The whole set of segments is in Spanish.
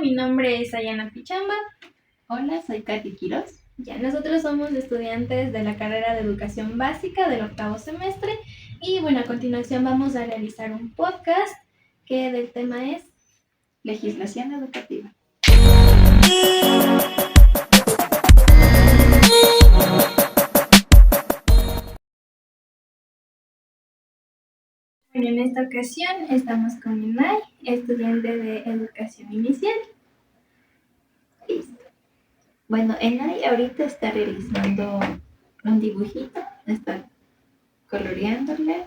mi nombre es Ayana Pichamba. Hola, soy Katy Quiroz. Ya, nosotros somos estudiantes de la carrera de Educación Básica del 8º semestre y bueno, a continuación vamos a realizar un podcast que del tema es Legislación educativa. Bueno, en esta ocasión estamos con Inay, estudiante de Educación Inicial. Listo. Bueno, Enay ahorita está realizando un dibujito, está coloreándole.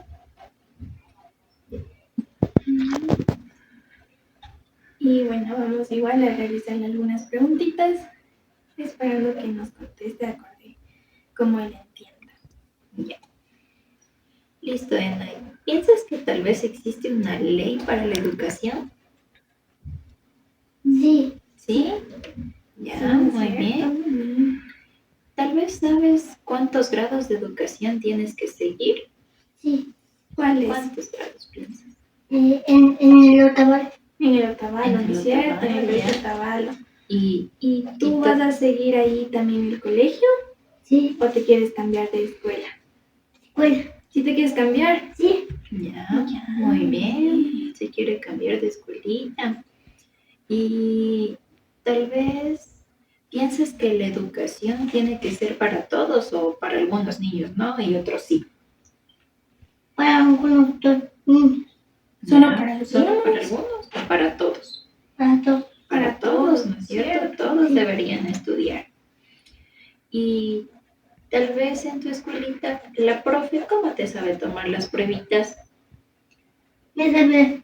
Y bueno, vamos igual a realizar algunas preguntitas, esperando que nos conteste acorde como él entienda. Ya. Listo, Enay. ¿Piensas que tal vez existe una ley para la educación? Sí. ¿Sí? Ya, Sí, muy ¿cierto? bien. Tal vez sabes cuántos grados de educación tienes que seguir. Sí. ¿Cuáles? ¿Cuántos grados piensas? En el Otavalo. En el Otavalo, En ¿no el es cierto? En el Otavalo, ya. Otavalo. Y ¿Y tú vas a seguir ahí también el colegio Sí. o te quieres cambiar de escuela? Escuela. ¿Sí te quieres cambiar? Sí. ya, muy bien. Se quiere cambiar de escuelita. Y tal vez pienses que la educación tiene que ser para todos o para algunos niños, ¿no? Y otros sí. Para algunos niños. ¿Solo Ya, para ¿Solo algunos? para algunos o para todos? Para todos. Para todos, ¿no es cierto? ¿cierto? Todos Sí. deberían estudiar. Y tal vez en tu escuelita, la profe, ¿cómo te sabe tomar las pruebitas? Me sabe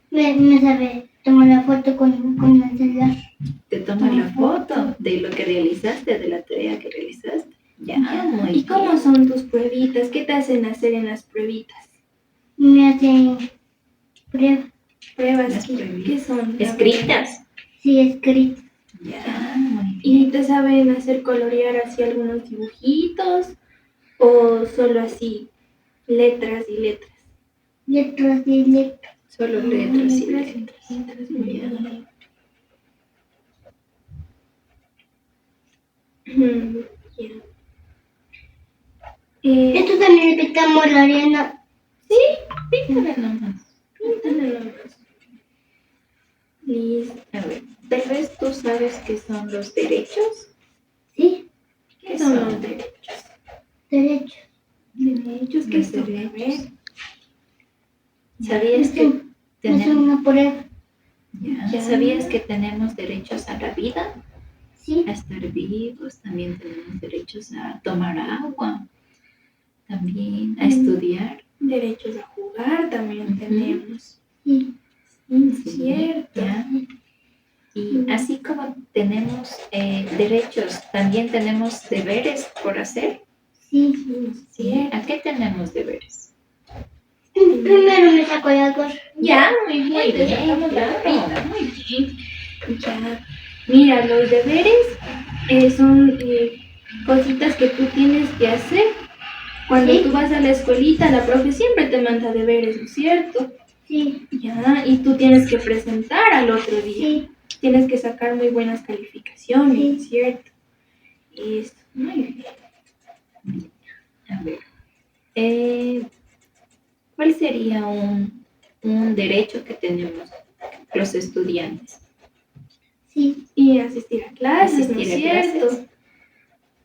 tomar la foto con el celular. Te toma Toma la foto de lo que realizaste, de la tarea que realizaste. Ya, muy ¿Y cómo bien. son tus pruebitas? ¿Qué te hacen hacer en las pruebitas? Me hacen pruebas. ¿Pruebas? Las ¿Qué pruebitas. son? Escritas. Sí, escrito. Ya, muy bien. ¿Y te saben hacer colorear así algunos dibujitos o solo así letras y letras? Letras y letras. Solo letras y letras y letras. letras, muy Ya. bien. Ya. Esto también le pintamos la arena. Píntale nomás. Píntale nomás. Listo. A ver, tal vez tú sabes qué son los derechos. Sí. ¿Qué son los derechos? Derechos. ¿Derechos? ¿Qué Los son? A derechos. ver. ¿Sabías que Es tenemos, una prueba. Ya. ¿Sabías que tenemos derechos a la vida? Sí. A estar vivos, también tenemos derechos a tomar agua, también a estudiar. Derechos a jugar también tenemos. Sí. Sí, Sí, cierto. ya. Y así como tenemos derechos, también tenemos deberes por hacer. Sí. Sí, ¿Sí? cierto. ¿A qué tenemos deberes? Primero me saco la gorra. Ya, muy bien. Muy te bien, sacamos la claro. gorrita, muy bien. Ya. Mira, los deberes son cositas que tú tienes que hacer. Cuando Sí. tú vas a la escuelita, la profe siempre te manda deberes, ¿no es cierto? Sí. Ya, y tú tienes que presentar al otro día. Sí. Tienes que sacar muy buenas calificaciones, Sí. ¿no es cierto? Listo, muy bien. A ver, ¿cuál sería un derecho que tenemos los estudiantes? Sí. Y asistir a clases, ¿no es Asistir a cierto? clases.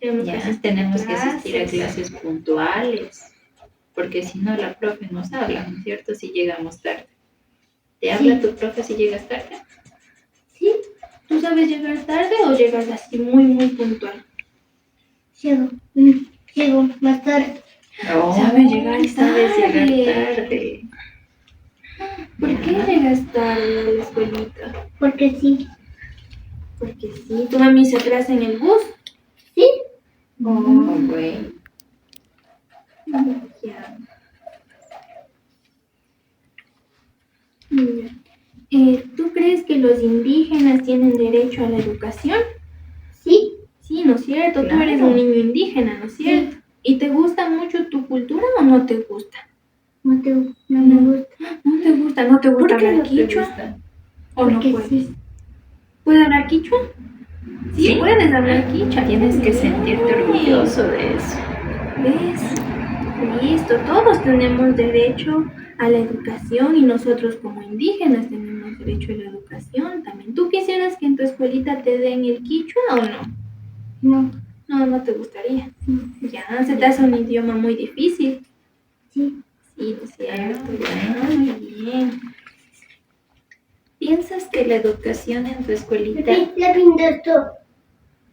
Tenemos Ya, tenemos que asistir a clases puntuales, porque si no la profe nos habla, ¿no es cierto? Si llegamos tarde. ¿Te habla tu profe si llegas tarde? ¿Sí? ¿Tú sabes llegar tarde o llegas así muy, muy puntual? Llego más tarde. Sabes llegar Sabes tarde. llegar tarde. ¿Por qué llegas tarde a la escuelita? Porque sí. Porque sí, tu mami se atrasa en el bus. Sí. Oh, bueno. Ya. ¿Tú crees que los indígenas tienen derecho a la educación? Sí. Sí, ¿no es cierto? Tú Claro. eres un niño indígena, ¿no es cierto? ¿Y te gusta mucho tu cultura o no te gusta? No me gusta. ¿No te gusta? ¿No te gusta ¿Por qué hablar no te quichua? gusta? ¿O no Porque puedes? sí. ¿Puedes hablar quichua? Sí, Sí. puedes hablar quichua. Tienes que sentirte orgulloso de eso. ¿Ves? Listo, todos tenemos derecho a la educación y nosotros como indígenas tenemos derecho a la educación también. ¿Tú quisieras que en tu escuelita te den el quichua o no? No. No, no te gustaría. Ya, se te hace un idioma muy difícil. Sí. Sí, es cierto. Ah, Ya, muy bien. ¿Piensas que la educación en tu escuelita... La pintas tú.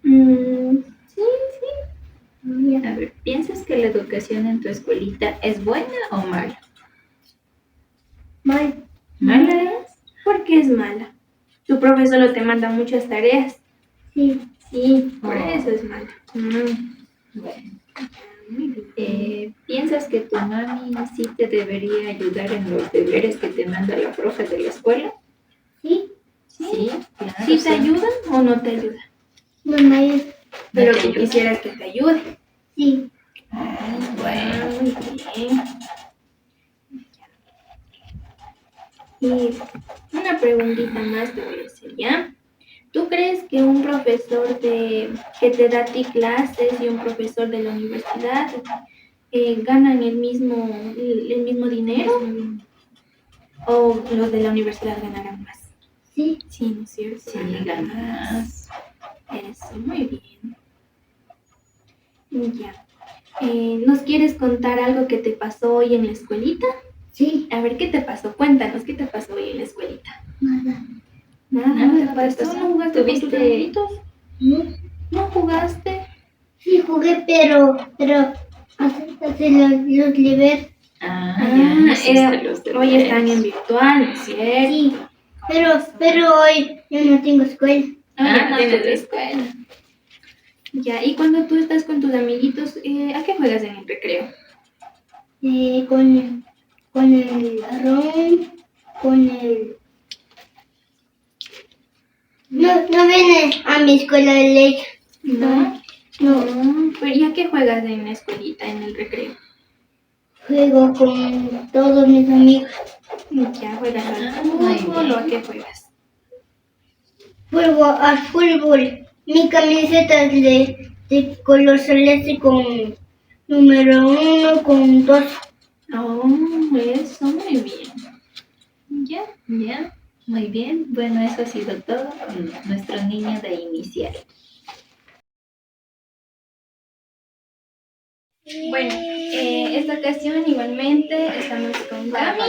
Sí, sí. A ver, ¿piensas que la educación en tu escuelita es buena o mala? Mal. ¿Mala es? ¿Por qué es mala? Tu profesor solo te manda muchas tareas. Sí. Sí, por Oh. eso es mala. Bueno. Muy bien. ¿Piensas que tu mami sí te debería ayudar en los deberes que te manda la profe de la escuela? Sí. Sí, claro. ¿Sí te ayuda o no te ayuda? Mamá es. Pero te tú ayuda. quisieras que te ayude. Sí. Bueno. Muy bien. Y una preguntita más te voy a hacer, ¿ya? ¿Tú crees que un profesor que te da a ti clases y un profesor de la universidad ganan el mismo dinero? ¿O los de la universidad ganarán más? Sí. Sí, ¿no es cierto? Sí, ganan más. Eso, muy bien. Ya. ¿Nos quieres contar algo que te pasó hoy en la escuelita? Sí. A ver, ¿qué te pasó? Cuéntanos, ¿qué te pasó hoy en la escuelita? Nada. Nada, Nada, ¿no te ¿no te pasó? pasó? ¿No jugaste con tus ¿Tuviste- amiguitos? No. ¿No jugaste? Sí jugué, pero hace los deberes. Ya hiciste los Hoy deberes. están en virtual, ¿no es cierto? Sí. Pero hoy yo no tengo escuela. Ya no tienes te escuela. Ya, y cuando tú estás con tus amiguitos, ¿a qué juegas en el recreo? Con el ron, con el... No viene a mi escuela de leche. ¿No? No. Pero ¿y a qué juegas en la escuelita, en el recreo? Juego con todos mis amigos. Ya, ¿juegas al Muy fútbol o a bien. qué juegas? Juego al fútbol. Mi camiseta es de color celeste con número 1, con 2. Oh, eso, muy bien. Ya, ya. Muy bien. Bueno, eso ha sido todo con nuestro niño de inicial. Bueno, esta ocasión igualmente estamos con Cami,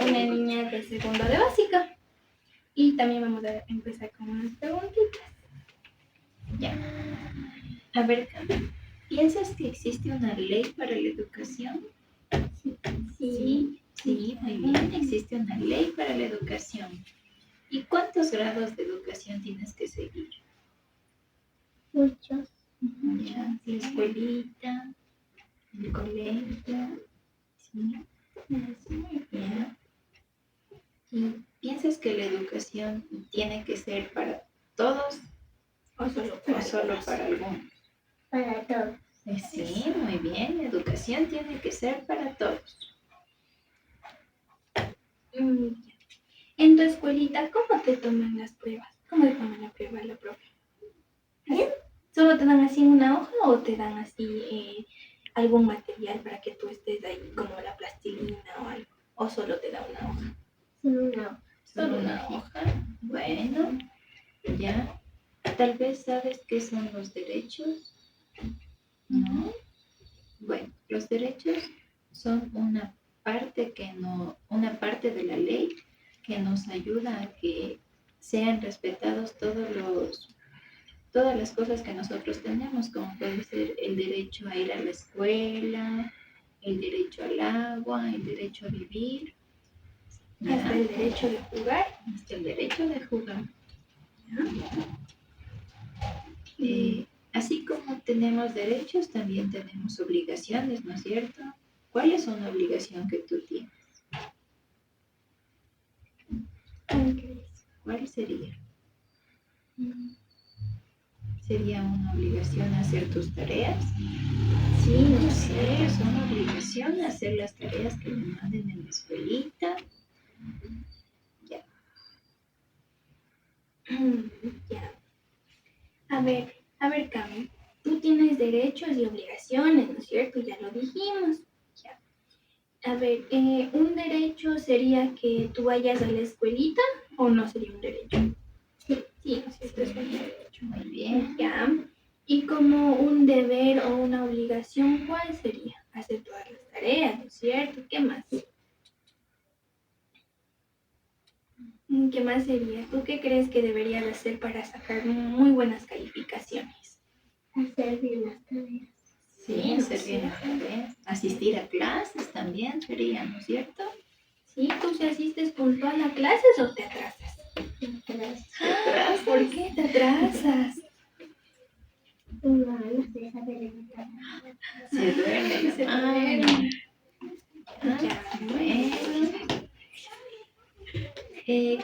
una niña de segundo de básica. Y también vamos a empezar con unas preguntitas. Ya. A ver, Cami, ¿piensas que existe una ley para la educación? Sí, muy bien. Existe una ley para la educación. ¿Y cuántos grados de educación tienes que seguir? Muchos. Ya, la escuelita, el colegio. Sí, eso, muy bien. ¿Y piensas que la educación tiene que ser para todos O solo o solo para algunos? Para todos. Sí, muy bien. La educación tiene que ser para todos. En tu escuelita, ¿cómo te toman las pruebas? ¿Cómo te toman la prueba la profe? ¿Bien? ¿Solo te dan así una hoja o te dan así algún material para que tú estés ahí, como la plastilina o algo? ¿O solo te da una hoja? No. Solo una hoja. Bueno, ya. Tal vez sabes qué son los derechos. ¿No? Bueno, los derechos son una parte de la ley que nos ayuda a que sean respetados todas las cosas que nosotros tenemos, como puede ser el derecho a ir a la escuela, el derecho al agua, el derecho a vivir, Hasta el derecho de jugar. hasta el derecho de jugar. Así como tenemos derechos, también tenemos obligaciones, ¿no es cierto? ¿Cuál es una obligación que tú tienes? ¿Cuál sería? ¿Sería una obligación hacer tus tareas? Sí, no es cierto, es una obligación hacer las tareas que me manden en la escuelita. Ya. Ya. A ver, Cami. Tú tienes derechos y obligaciones, ¿no es cierto? Ya lo dijimos. Ya. A ver, ¿un derecho sería que tú vayas a la escuelita o no sería un derecho? Sí, ¿no es cierto? Es un derecho. Muy bien. Ya. Y como un deber o una obligación, ¿cuál sería? Hacer todas las tareas, ¿no es cierto? ¿Qué más? ¿Qué más sería? ¿Tú qué crees que deberías hacer para sacar muy buenas calificaciones? Hacer bien las tareas. Sí, hacer bien las tareas. Asistir a clases también sería, ¿no es cierto? Sí, ¿tú si asistes puntual a clases o te atrasas? Atrás. ¿Por qué te atrasas? No sé saber evitar. Se duerme Se la mano. duerme. Ya, bueno.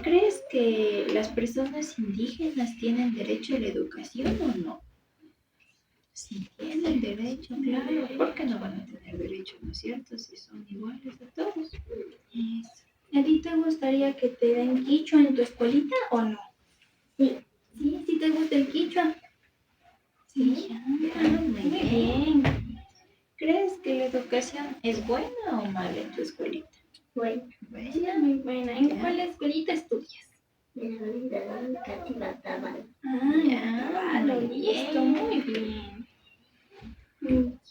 ¿Crees que las personas indígenas tienen derecho a la educación o no? Sí, tienen derecho, claro. ¿Por qué no van a tener derecho, no es cierto? Si son iguales a todos. ¿A ti te gustaría que te den quichua en tu escuelita o no? Sí. Sí, sí te gusta el quichua. Sí, Ya, muy bien. ¿Crees que la educación es buena o mala en tu escuelita? Bueno, Sí, muy buena. ¿En Ya. cuál escuelita estudias? en la vida educativa estaba. Ah, Ya, lo muy listo, bien. muy bien.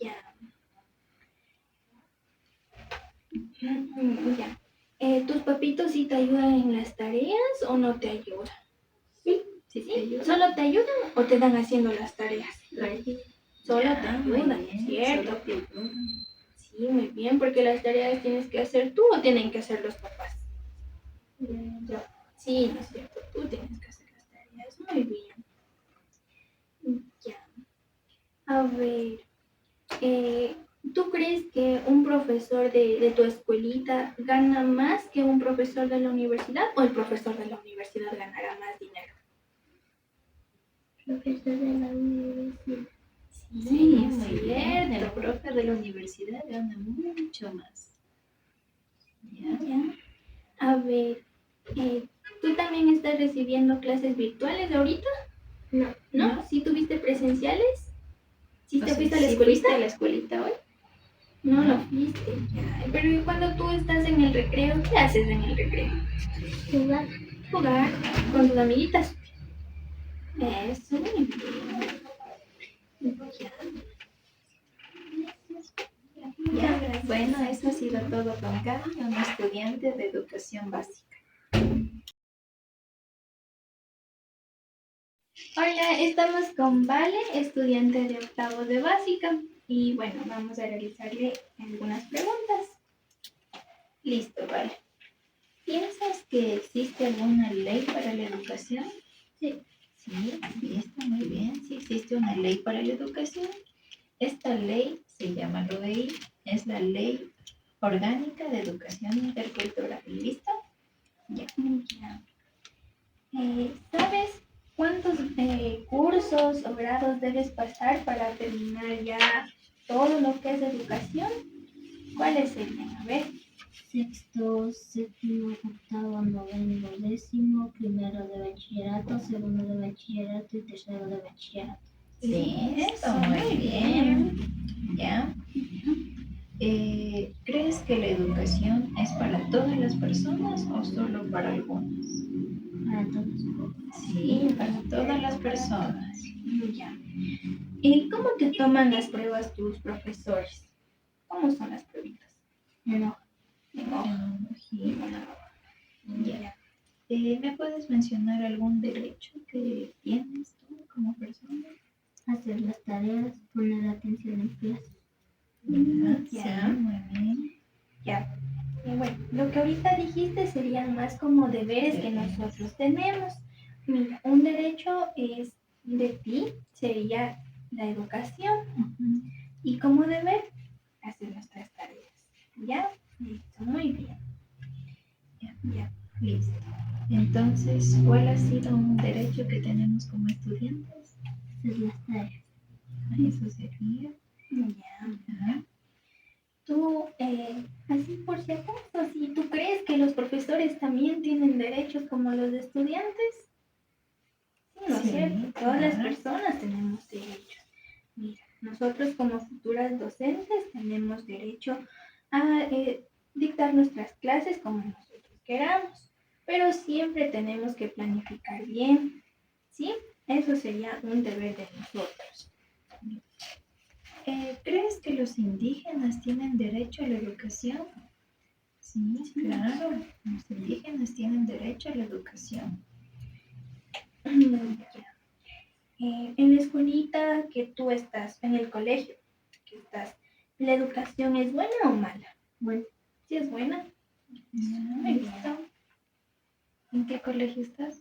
Ya. Ya. ¿Tus papitos sí te ayudan en las tareas o no te ayudan? Sí. ¿Sí te ayuda? ¿Solo te ayudan o te dan haciendo las tareas? Así. Solo Ya, te muy ayudan, bien, ¿cierto? solo te ayudan. Sí, muy bien, porque las tareas tienes que hacer tú o tienen que hacer los papás. Yo. Sí, no es cierto, tú tienes que hacer las tareas. Muy bien. Ya. A ver, eh, ¿tú crees que un profesor de tu escuelita gana más que un profesor de la universidad o el profesor de la universidad ganará más dinero? Profesor de la universidad. Sí, es muy bien. El cierto. profe de la universidad gana mucho más. Ya. Ya. A ver, ¿tú también estás recibiendo clases virtuales ahorita? No. ¿No? ¿Sí tuviste presenciales? ¿Sí O te sea, fuiste a la ¿sí escuelita? fuiste a la escuelita hoy? No No. lo fuiste. Ya. Pero ¿y cuando tú estás en el recreo, qué haces en el recreo? Jugar. Jugar con tus amiguitas. Eso, muy bien. Ya. Ya, Gracias. bueno, eso ha sido todo con Gaby, una estudiante de educación básica. Hola, estamos con Vale, estudiante de octavo de básica. Y bueno, vamos a realizarle algunas preguntas. Listo, vale. ¿Piensas que existe alguna ley para la educación? Sí. Sí, está muy bien. Sí existe una ley para la educación. Esta ley se llama LOEI, es la Ley Orgánica de Educación Intercultural. ¿Listo? Ya. Ya. ¿Sabes cuántos cursos o grados debes pasar para terminar ya todo lo que es educación? ¿Cuáles serían? A ver. Sexto, séptimo, octavo, noveno, décimo, primero de bachillerato, segundo de bachillerato y tercero de bachillerato. Sí, Eso, muy bien. ¿Ya? ¿Crees que la educación es para todas las personas o solo para algunas? Para todos. Sí, para todas las personas. Ya. ¿Y cómo te toman las pruebas tus profesores? ¿Cómo son las pruebas? No. En hoja. Sí. Ya. ¿Me puedes mencionar algún derecho que tienes tú como persona? Hacer las tareas, poner atención en clase. Ya. Sí, muy bien. Ya. Bueno, lo que ahorita dijiste serían más como deberes que nosotros tenemos. Mira, un derecho es de ti, sería la educación. Y como deber, hacer nuestras tareas. ¿Ya? Listo, muy bien. Ya, listo. Entonces, ¿cuál ha sido un derecho que tenemos como estudiantes? Hacer las tareas. Eso sería. Ya. Ajá. Tú, así por si acaso, si tú crees que los profesores también tienen derechos como los estudiantes. Sí, ¿no es Sí, cierto? Todas las claro. personas tenemos derechos. Mira, nosotros como futuras docentes tenemos derecho a dictar nuestras clases como nosotros queramos, pero siempre tenemos que planificar bien, ¿sí? Eso sería un deber de nosotros. ¿Crees que los indígenas tienen derecho a la educación? Sí, claro. Los indígenas tienen derecho a la educación. Ya. En la escuelita que tú estás, en el colegio que estás, ¿la educación es buena o mala? Bueno, Sí es buena. Muy bien. ¿En qué colegio estás?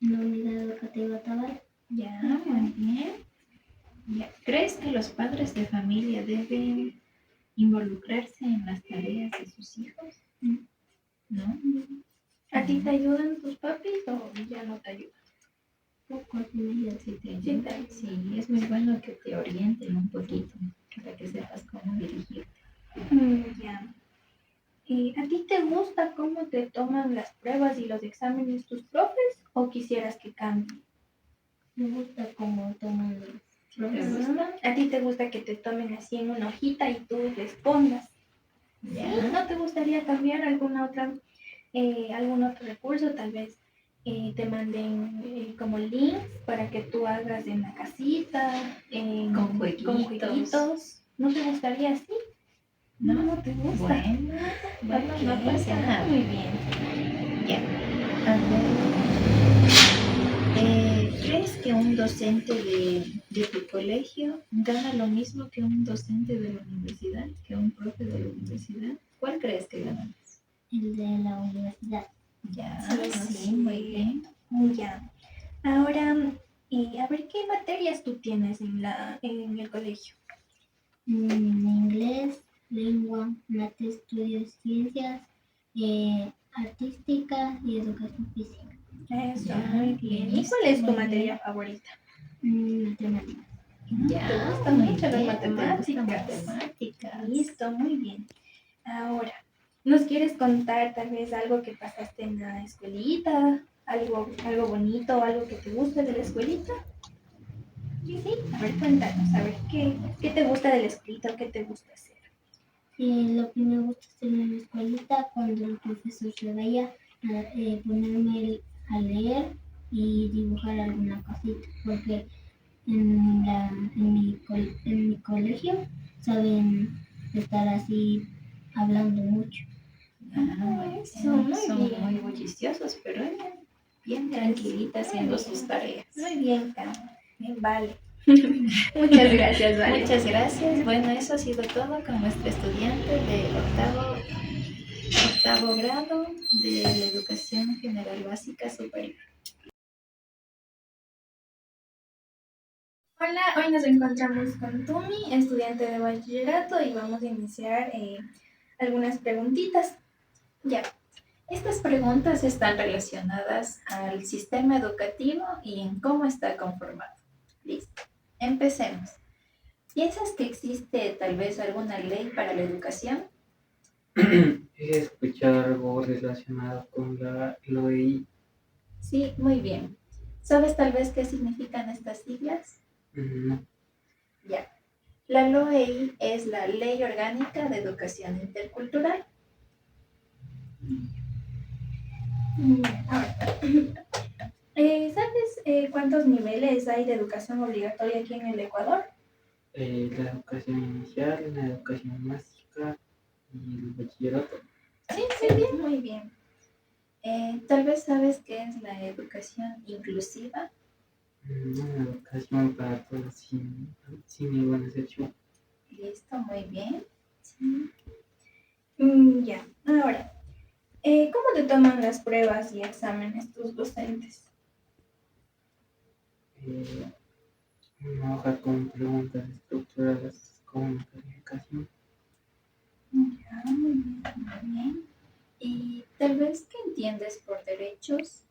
en la unidad educativa Tabal, Ya, muy bien. Ya. ¿Crees que los padres de familia deben involucrarse en las tareas de sus hijos? ¿No? ¿A ti te ayudan tus papis o ya no te ayudan? poco al final. Sí, te Sí, ayuda. te ayudan. Sí, es muy bueno que te orienten un poquito para que sepas cómo dirigirte. Ya. ¿A ti te gusta cómo te toman las pruebas y los exámenes tus profes o quisieras que cambie? Me gusta cómo toman los ¿Te gusta? ¿A ti te gusta que te tomen así en una hojita y tú respondas? Ya. ¿No te gustaría cambiar algún otro recurso? Tal vez te manden como links para que tú hagas en la casita, Con con jueguitos. jueguitos. ¿No te gustaría así? ¿No? No te gusta. Bueno, no Ok, pasa nada. muy bien. Ya. A ver, ¿crees que un docente de tu colegio gana lo mismo que un docente de la universidad, que un profe de la universidad? ¿Cuál crees que gana más? el de la universidad. Ya, Sí, sí, muy bien. Ya. Ahora, a ver, ¿qué materias tú tienes en el colegio? Inglés, lengua, mate, estudios, ciencias, artística y educación física. Eso, Ya, muy bien. ¿Y listo, cuál es tu muy materia bien. favorita? Matemáticas. Ya, ¿Te gustan muy mucho las bien, matemáticas? te gustan matemáticas. Listo, muy bien. Ahora, ¿nos quieres contar tal vez algo que pasaste en la escuelita? ¿Algo bonito, algo que te guste de la escuelita? Sí, a ver, cuéntanos, a ver, ¿qué te gusta de la escuelita o qué te gusta hacer? Lo que me gusta hacer en la escuelita cuando el profesor se vaya, ponerme a leer y dibujar alguna cosita, porque en mi colegio saben estar así hablando mucho. Son Muy bien. muy bulliciosos, pero ella bien tranquilita haciendo sus tareas. Muy bien, Cam. Bien, vale. Muchas gracias, Vale. Muchas gracias. Bueno, eso ha sido todo con nuestra estudiante de octavo grado de la educación general básica superior. Hola, hoy nos encontramos con Tumi, estudiante de bachillerato, y vamos a iniciar algunas preguntitas. Ya, estas preguntas están relacionadas al sistema educativo y en cómo está conformado. Listo, empecemos. ¿Piensas que existe tal vez alguna ley para la educación? He escuchado algo relacionado con la LOI. Sí, muy bien. ¿Sabes tal vez qué significan estas siglas? No. Ya. La LOEI es la Ley Orgánica de Educación Intercultural. Ahora, ¿sabes cuántos niveles hay de educación obligatoria aquí en el Ecuador? La educación inicial, la educación básica y el bachillerato. Sí, muy bien. Tal vez sabes qué es la educación inclusiva. Una educación para todos sin ninguna excepción. Listo, muy bien. Ya, ahora, ¿cómo te toman las pruebas y exámenes tus docentes? Una hoja con preguntas estructuradas con una calificación. Ya, muy bien. Y tal vez, ¿qué entiendes por derechos?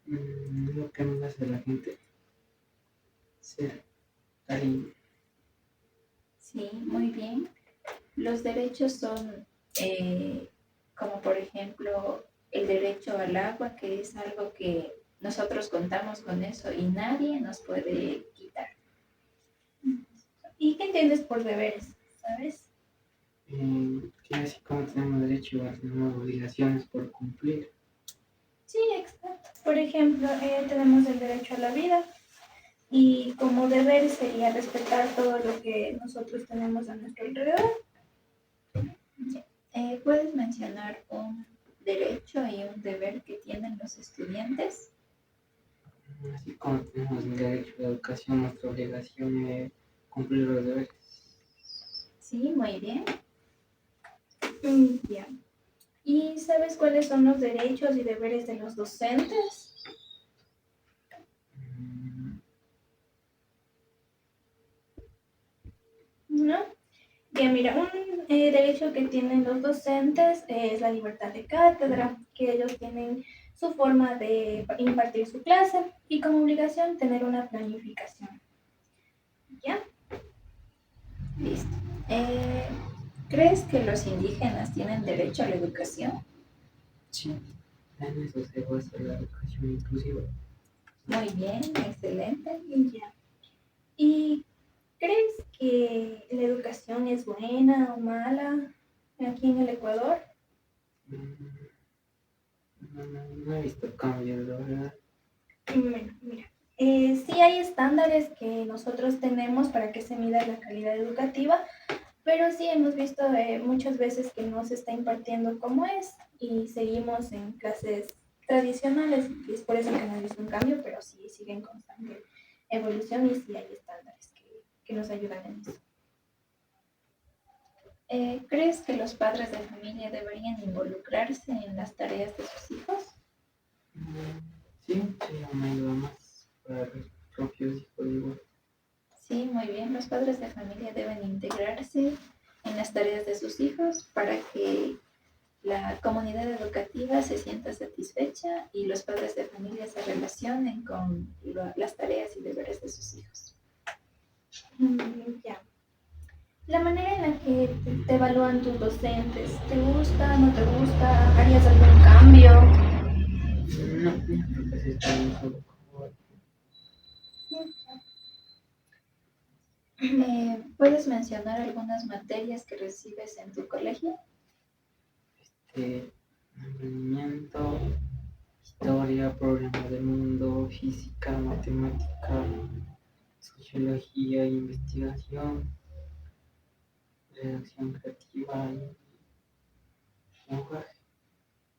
Lo que nos hace la gente ser cariño. Sí, muy bien. Los derechos son como por ejemplo el derecho al agua, que es algo que nosotros contamos con eso y nadie nos puede quitar. ¿Y qué entiendes por deberes? ¿Sabes? Que así como tenemos derecho, igual tenemos obligaciones por cumplir. Sí, exacto. Por ejemplo, tenemos el derecho a la vida y como deber sería respetar todo lo que nosotros tenemos a nuestro alrededor. ¿Puedes mencionar un derecho y un deber que tienen los estudiantes? Así como tenemos el derecho a la educación, nuestra obligación es cumplir los deberes. Sí, muy bien. Ya. ¿Y sabes cuáles son los derechos y deberes de los docentes? Mm, ¿No? Bien, mira, un derecho que tienen los docentes es la libertad de cátedra, que ellos tienen su forma de impartir su clase y como obligación tener una planificación. ¿Ya? Listo. ¿Crees que los indígenas tienen derecho a la educación? Sí, en eso se basa la educación inclusiva. Muy bien, excelente. Ya. ¿Y crees que la educación es buena o mala aquí en el Ecuador? No he visto cambios, la verdad. Bueno, mira, sí hay estándares que nosotros tenemos para que se mida la calidad educativa, pero sí hemos visto muchas veces que no se está impartiendo como es y seguimos en clases tradicionales y es por eso que no he visto un cambio, pero sí sigue en constante evolución y sí hay estándares que nos ayudan en eso. ¿Crees que los padres de familia deberían involucrarse en las tareas de sus hijos? Sí, sería una ayuda más para los propios hijos igual. Sí, muy bien. Los padres de familia deben integrarse en las tareas de sus hijos para que la comunidad educativa se sienta satisfecha y los padres de familia se relacionen con las tareas y deberes de sus hijos. Ya. La manera en la que te evalúan tus docentes, ¿te gusta, no te gusta? ¿Harías algún cambio? No, no creo que se está bien solo como ¿Puedes mencionar algunas materias que recibes en tu colegio? rendimiento, historia, problemas del mundo, física, matemática, sociología, investigación, redacción creativa y lenguaje.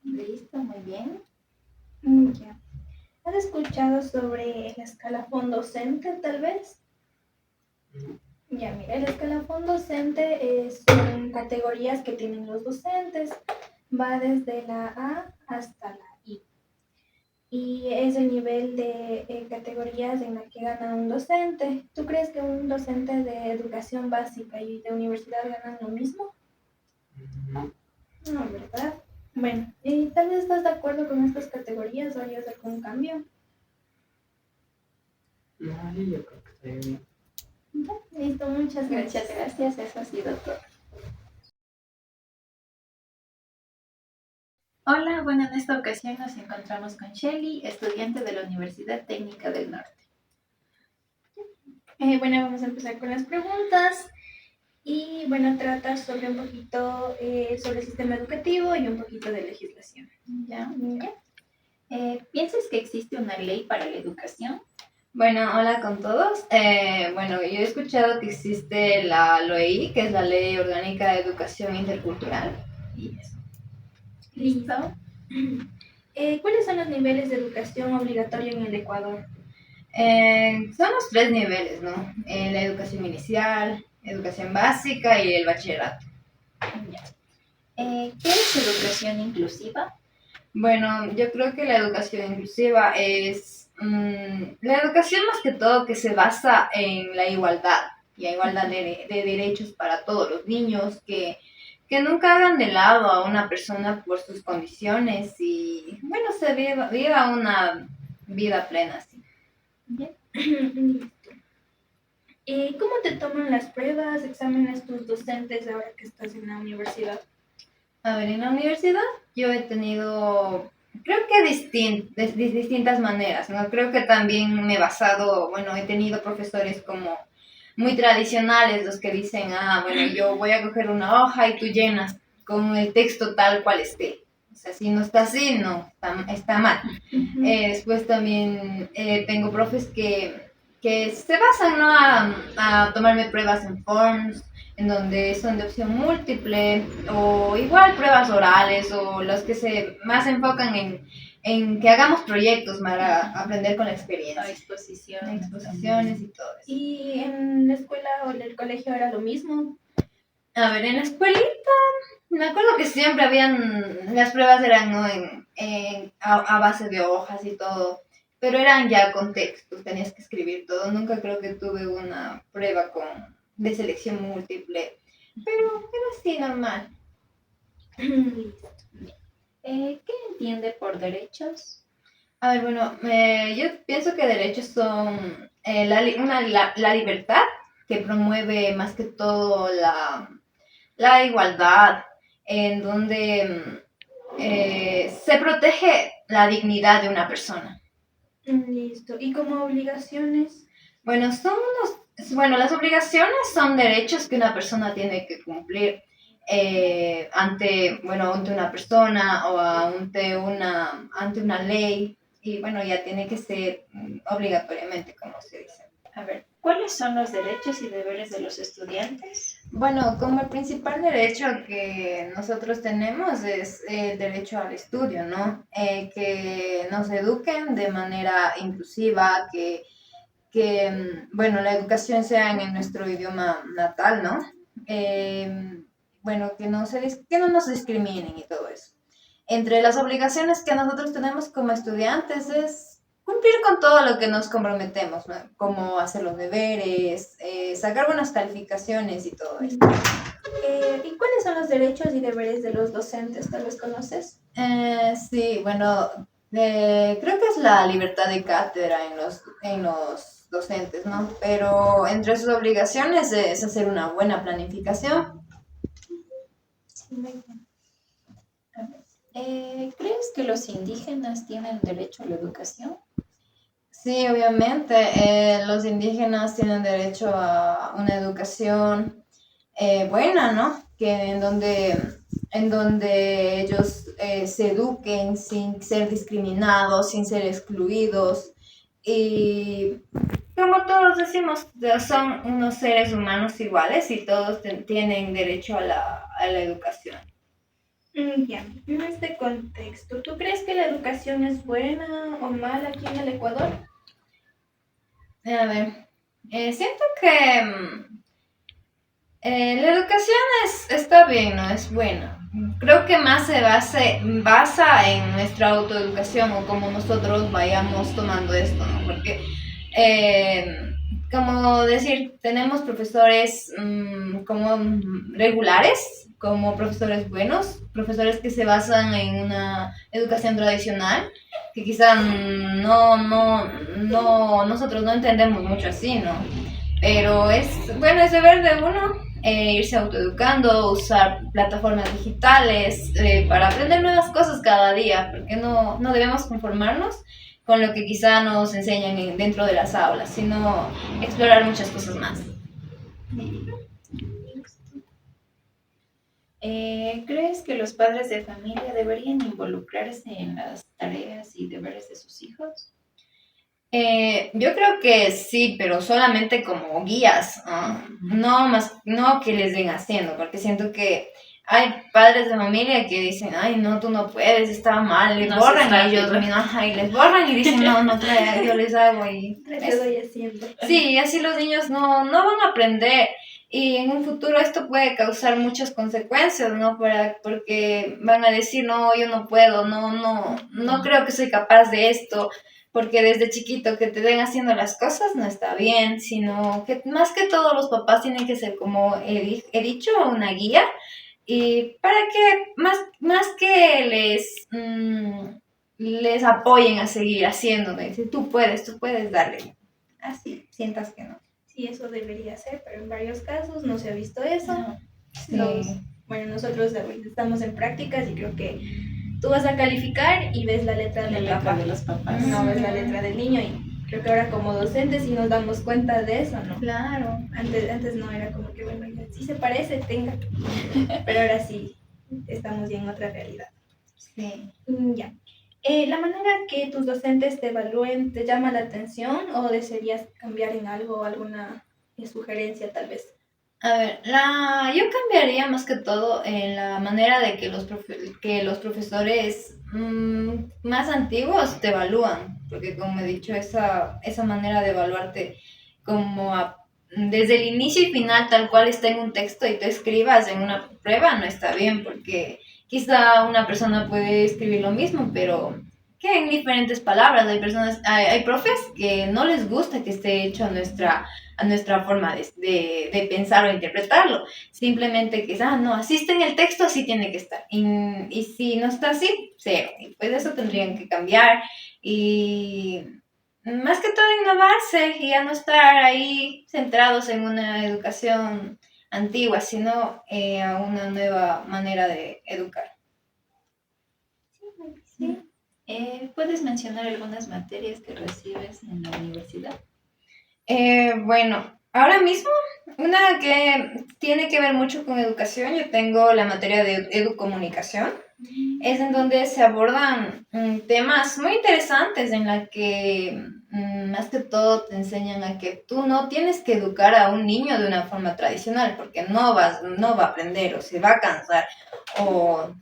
Listo, muy bien. Ya. ¿Has escuchado sobre el escalafón docente, tal vez? No, Ya, mira, el escalafón docente son categorías que tienen los docentes. Va desde la A hasta la I. Y es el nivel de categorías en la que gana un docente. ¿Tú crees que un docente de educación básica y de universidad ganan lo mismo? no, No, ¿verdad? Bueno, y tal vez estás de acuerdo con estas categorías o harías algún cambio. no, sí, yo creo que está bien. Ya, listo, muchas gracias. Muchas gracias, eso ha sido todo. Hola, bueno, en esta ocasión nos encontramos con Shelly, estudiante de la Universidad Técnica del Norte. Bueno, vamos a empezar con las preguntas. Y bueno, trata sobre un poquito sobre el sistema educativo y un poquito de legislación. ¿Ya? ¿Ya? ¿Piensas que existe una ley para la educación? Bueno, hola con todos. Bueno, yo he escuchado que existe la LOEI, que es la Ley Orgánica de Educación Intercultural. Y eso. Listo. ¿Cuáles son los niveles de educación obligatoria en el Ecuador? Son los 3 niveles, ¿no? La educación inicial, educación básica y el bachillerato. ¿Qué es educación inclusiva? Bueno, yo creo que la educación inclusiva es la educación más que todo que se basa en la igualdad y la igualdad de derechos para todos los niños, que nunca hagan de lado a una persona por sus condiciones y, bueno, se viva una vida plena, sí. Listo. ¿Cómo te toman las pruebas, exámenes tus docentes ahora que estás en la universidad? A ver, en la universidad yo he tenido creo que de distintas maneras, ¿no? Creo que también me he basado, bueno, he tenido profesores como muy tradicionales, los que dicen, bueno, yo voy a coger una hoja y tú llenas con el texto tal cual esté. O sea, si no está así, no, está mal. Después también tengo profes que se basan, ¿no? a tomarme pruebas en forms, en donde son de opción múltiple, o igual pruebas orales, o los que se más enfocan en que hagamos proyectos para aprender con la experiencia. Exposiciones y todo eso. ¿Y en la escuela o en el colegio era lo mismo? A ver, en la escuelita, me acuerdo que siempre las pruebas eran, ¿no? a base de hojas y todo, pero eran ya con textos, tenías que escribir todo. Nunca creo que tuve una prueba de selección múltiple, pero sí, normal. ¿Qué entiende por derechos? A ver, bueno, yo pienso que derechos son la libertad que promueve más que todo la igualdad, en donde se protege la dignidad de una persona. Listo. ¿Y como obligaciones? Bueno, las obligaciones son derechos que una persona tiene que cumplir ante una persona o ante una ley, y bueno, ya tiene que ser obligatoriamente, como se dice. A ver, ¿cuáles son los derechos y deberes de los estudiantes? Bueno, como el principal derecho que nosotros tenemos es el derecho al estudio, ¿no? Que nos eduquen de manera inclusiva, que la educación sea en nuestro idioma natal, ¿no? Que no nos discriminen y todo eso. Entre las obligaciones que nosotros tenemos como estudiantes es cumplir con todo lo que nos comprometemos, ¿no? Como hacer los deberes, sacar buenas calificaciones y todo esto. ¿Y cuáles son los derechos y deberes de los docentes? ¿Tal vez conoces? Sí, bueno, creo que es la libertad de cátedra en los docentes, ¿no? Pero entre sus obligaciones es hacer una buena planificación. Sí, muy bien. A ver, ¿crees que los indígenas tienen derecho a la educación? Sí, obviamente, los indígenas tienen derecho a una educación buena, ¿no? En donde ellos se eduquen sin ser discriminados, sin ser excluidos. Y como todos decimos, son unos seres humanos iguales y todos tienen derecho a la educación. Ya, en este contexto, ¿tú crees que la educación es buena o mala aquí en el Ecuador? A ver, siento que la educación está bien, ¿no? Es buena. Creo que más se basa en nuestra autoeducación o como nosotros vayamos tomando esto, ¿no? Porque, como decir, tenemos profesores como regulares, como profesores buenos, profesores que se basan en una educación tradicional, que quizá nosotros no entendemos mucho así, ¿no? Pero es deber de uno irse autoeducando, usar plataformas digitales para aprender nuevas cosas cada día, porque no debemos conformarnos con lo que quizá nos enseñan dentro de las aulas, sino explorar muchas cosas más. ¿Crees que los padres de familia deberían involucrarse en las tareas y deberes de sus hijos? Yo creo que sí, pero solamente como guías, no que les den haciendo, porque siento que hay padres de familia que dicen, ay, no, tú no puedes, está mal, les borran a ellos, y les borran y dicen, no, yo les hago y Les doy haciendo. sí, así los niños no van a aprender. Y en un futuro esto puede causar muchas consecuencias, ¿no? Porque van a decir, no, yo no puedo, no creo que soy capaz de esto, porque desde chiquito que te den haciendo las cosas no está bien, sino que más que todo los papás tienen que ser, como he dicho, una guía, y para que más que les apoyen a seguir haciendo, ¿no? Decir, tú puedes darle, así sientas que no. Sí, eso debería ser, pero en varios casos no se ha visto eso. Sí. Nosotros estamos en prácticas y creo que tú vas a calificar y ves la letra del La letra papá. de los papás. No ves la letra del niño y creo que ahora como docentes sí nos damos cuenta de eso, ¿no? Claro. Antes no era como que, bueno, ya, sí se parece, tenga. Pero ahora sí, estamos ya en otra realidad. Sí. Ya. ¿La manera que tus docentes te evalúen te llama la atención o desearías cambiar en algo, alguna sugerencia tal vez? A ver, yo cambiaría más que todo en la manera de que que los profesores más antiguos te evalúan, porque como he dicho, esa manera de evaluarte como desde el inicio y final tal cual está en un texto y tú escribas en una prueba no está bien, porque quizá una persona puede escribir lo mismo, pero que en diferentes palabras. Hay profes que no les gusta que esté hecho a nuestra forma de pensar o interpretarlo. Simplemente que no, así está en el texto, así tiene que estar. Y si no está así, cero. Y pues eso tendrían que cambiar. Y más que todo innovarse y ya no estar ahí centrados en una educación antigua, sino a una nueva manera de educar. Sí. ¿Puedes mencionar algunas materias que recibes en la universidad? Bueno, ahora mismo, una que tiene que ver mucho con educación, yo tengo la materia de educomunicación, es en donde se abordan temas muy interesantes en la que más que todo te enseñan a que tú no tienes que educar a un niño de una forma tradicional, porque no va a aprender o se va a cansar o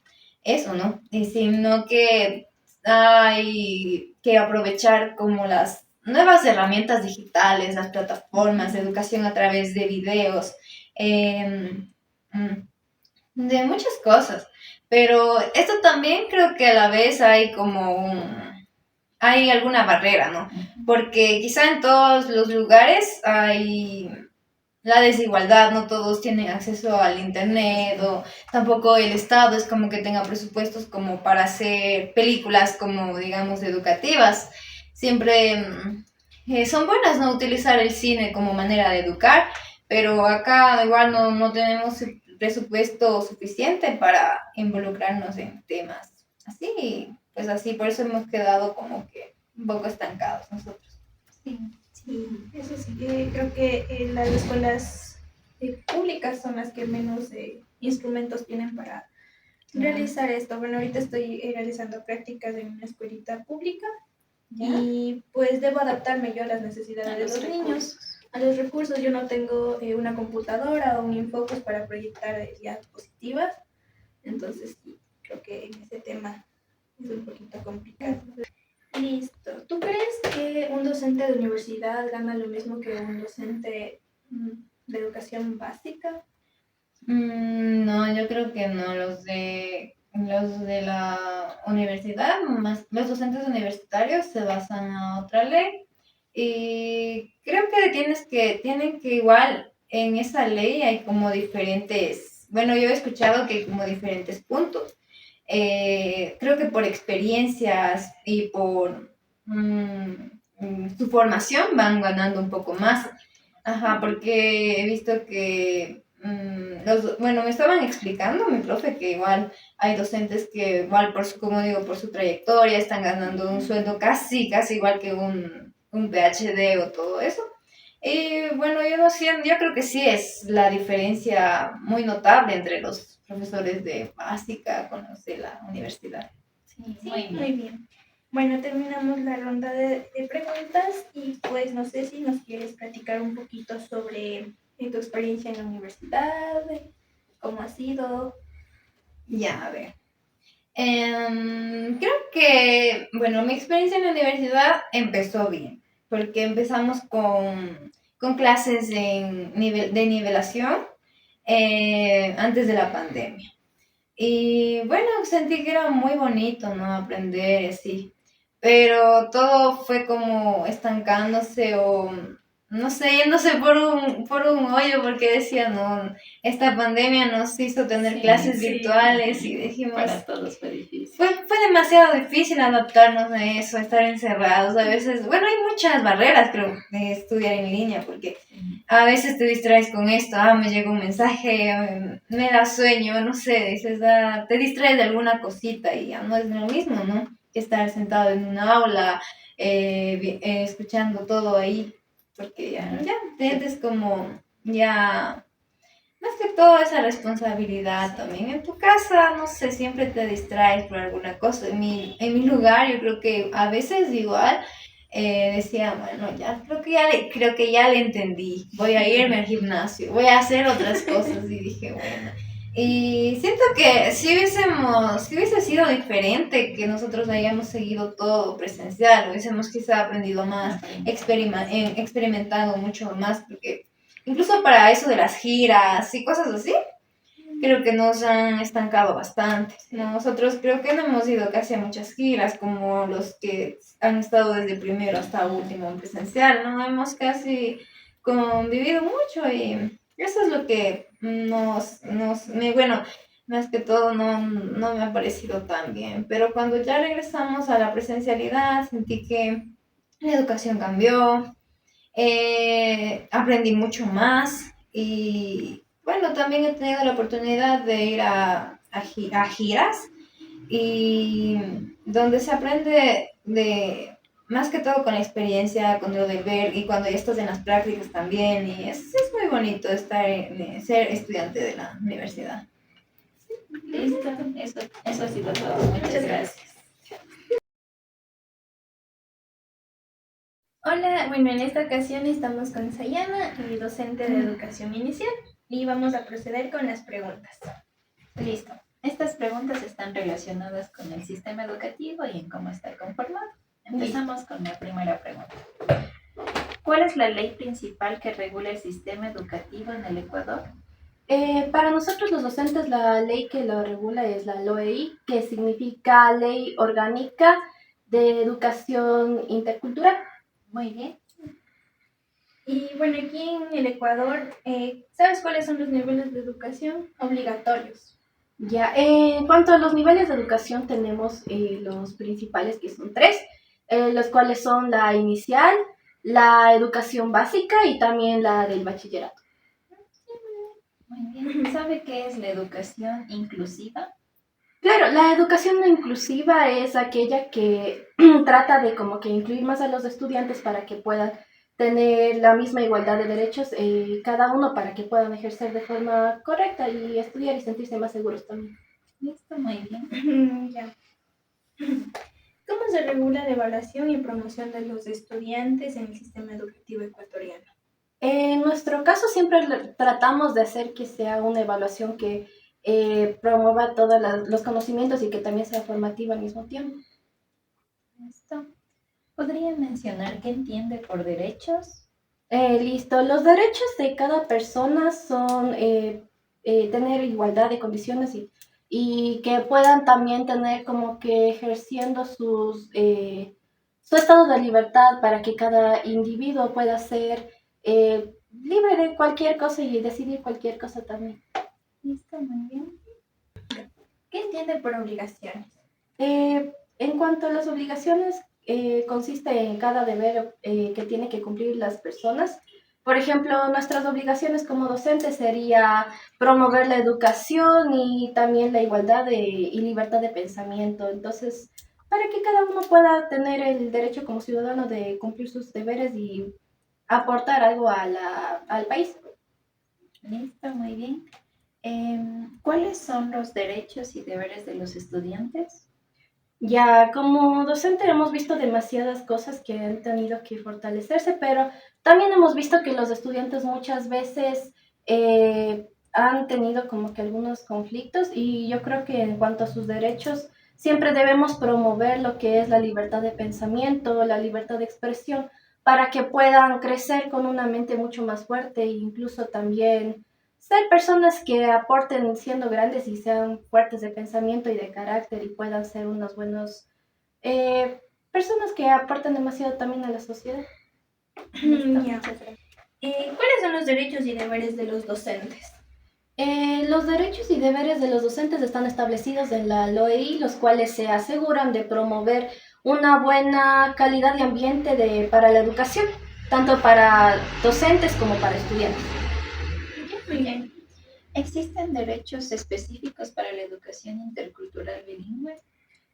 eso, ¿no? Y sino que hay que aprovechar como las nuevas herramientas digitales, las plataformas de educación a través de videos, de muchas cosas. Pero esto también creo que a la vez hay hay alguna barrera, ¿no? Porque quizá en todos los lugares hay la desigualdad, no todos tienen acceso al internet o tampoco el Estado es como que tenga presupuestos como para hacer películas como digamos educativas. Siempre son buenas no utilizar el cine como manera de educar, pero acá igual no tenemos el presupuesto suficiente para involucrarnos en temas así, pues así, por eso hemos quedado como que un poco estancados nosotros. Sí. Sí, eso sí, creo que las escuelas públicas son las que menos instrumentos tienen para realizar esto. Bueno, ahorita estoy realizando prácticas en una escuelita pública y pues debo adaptarme yo a las necesidades de los niños, a los recursos. Yo no tengo una computadora o un infocus para proyectar diapositivas, entonces sí, creo que en ese tema es un poquito complicado. Listo. ¿Tú crees que un docente de universidad gana lo mismo que un docente de educación básica? No, yo creo que no. Los de la universidad, más, los docentes universitarios se basan a otra ley y creo que tienen que igual en esa ley hay como diferentes, bueno, yo he escuchado que hay como diferentes puntos. Creo que por experiencias y por su formación van ganando un poco más. Ajá, porque he visto que, bueno, me estaban explicando mi profe que igual hay docentes que igual como digo, por su trayectoria están ganando un sueldo casi igual que un PhD o todo eso. Y bueno, yo creo que sí es la diferencia muy notable entre los profesores de básica con los de la universidad. Sí, Sí, muy bien. muy bien. Bueno, terminamos la ronda de preguntas y pues no sé si nos quieres platicar un poquito sobre tu experiencia en la universidad, cómo ha sido. Ya, a ver. Creo que, bueno, mi experiencia en la universidad empezó bien, porque empezamos con clases de nivelación antes de la pandemia. Y bueno, sentí que era muy bonito, ¿no? Aprender así. Pero todo fue como estancándose o, no sé, yéndose por un hoyo porque decía, no, esta pandemia nos hizo tener Sí, clases sí. virtuales y dijimos, Para todos fue difícil. fue demasiado difícil adaptarnos a eso, a estar encerrados. A veces, bueno, hay muchas barreras, creo, de estudiar en línea porque a veces te distraes con esto, me llegó un mensaje, me da sueño, no sé, dices, te distraes de alguna cosita y ya no es lo mismo, ¿no? Que estar sentado en un aula, escuchando todo ahí, porque ya sientes como, ya, más que todo esa responsabilidad también. En tu casa, no sé, siempre te distraes por alguna cosa. En mi lugar, yo creo que a veces igual decía, bueno, ya creo que ya le entendí. Voy a irme al gimnasio, voy a hacer otras cosas. Y dije, bueno. Y siento que si hubiese sido diferente, que nosotros hayamos seguido todo presencial, hubiésemos quizá aprendido más, experimentado mucho más, porque incluso para eso de las giras y cosas así, creo que nos han estancado bastante. Nosotros creo que no hemos ido casi a muchas giras como los que han estado desde primero hasta último en presencial, no hemos casi convivido mucho y eso es lo que bueno, más que todo no me ha parecido tan bien, pero cuando ya regresamos a la presencialidad sentí que la educación cambió, aprendí mucho más y bueno, también he tenido la oportunidad de ir a giras y donde se aprende de más que todo con la experiencia, con lo de ver y cuando ya estás en las prácticas también y es muy bonito ser estudiante de la universidad. Listo, eso ha sido todo. Muchas gracias. Hola, bueno, en esta ocasión estamos con Sayana, docente de educación inicial, y vamos a proceder con las preguntas. Listo. Estas preguntas están relacionadas con el sistema educativo y en cómo está conformado. Empezamos con la primera pregunta. ¿Cuál es la ley principal que regula el sistema educativo en el Ecuador? Para nosotros los docentes la ley que lo regula es la LOEI, que significa Ley Orgánica de Educación Intercultural. Muy bien. Y bueno, aquí en el Ecuador, ¿sabes cuáles son los niveles de educación obligatorios? Ya, en cuanto a los niveles de educación tenemos los principales que son 3, los cuales son la inicial, la educación básica y también la del bachillerato. Muy bien. ¿Sabe qué es la educación inclusiva? Claro, la educación inclusiva es aquella que trata de como que incluir más a los estudiantes para que puedan tener la misma igualdad de derechos, cada uno para que puedan ejercer de forma correcta y estudiar y sentirse más seguros también. Listo, muy bien. Ya. ¿Cómo se regula la evaluación y promoción de los estudiantes en el sistema educativo ecuatoriano? En nuestro caso siempre tratamos de hacer que sea una evaluación que promueva todos los conocimientos y que también sea formativa al mismo tiempo. Listo. ¿Podría mencionar qué entiende por derechos? Listo. Los derechos de cada persona son tener igualdad de condiciones y que puedan también tener como que ejerciendo su estado de libertad para que cada individuo pueda ser libre de cualquier cosa y decidir cualquier cosa también. Listo, muy bien. ¿Qué entiende por obligaciones? En cuanto a las obligaciones, consiste en cada deber que tiene que cumplir las personas. Por ejemplo, nuestras obligaciones como docentes sería promover la educación y también la igualdad y libertad de pensamiento. Entonces, para que cada uno pueda tener el derecho como ciudadano de cumplir sus deberes y aportar algo al país. Listo, muy bien. ¿Cuáles son los derechos y deberes de los estudiantes? Ya como docente hemos visto demasiadas cosas que han tenido que fortalecerse, pero también hemos visto que los estudiantes muchas veces han tenido como que algunos conflictos y yo creo que en cuanto a sus derechos siempre debemos promover lo que es la libertad de pensamiento, la libertad de expresión, para que puedan crecer con una mente mucho más fuerte e incluso también ser personas que aporten siendo grandes y sean fuertes de pensamiento y de carácter y puedan ser unos buenos personas que aporten demasiado también a la sociedad. Ya. ¿Cuáles son los derechos y deberes de los docentes? Los derechos y deberes de los docentes están establecidos en la LOEI, los cuales se aseguran de promover una buena calidad de ambiente para la educación. tanto para docentes como para estudiantes. Muy bien. ¿Existen derechos específicos para la educación intercultural bilingüe?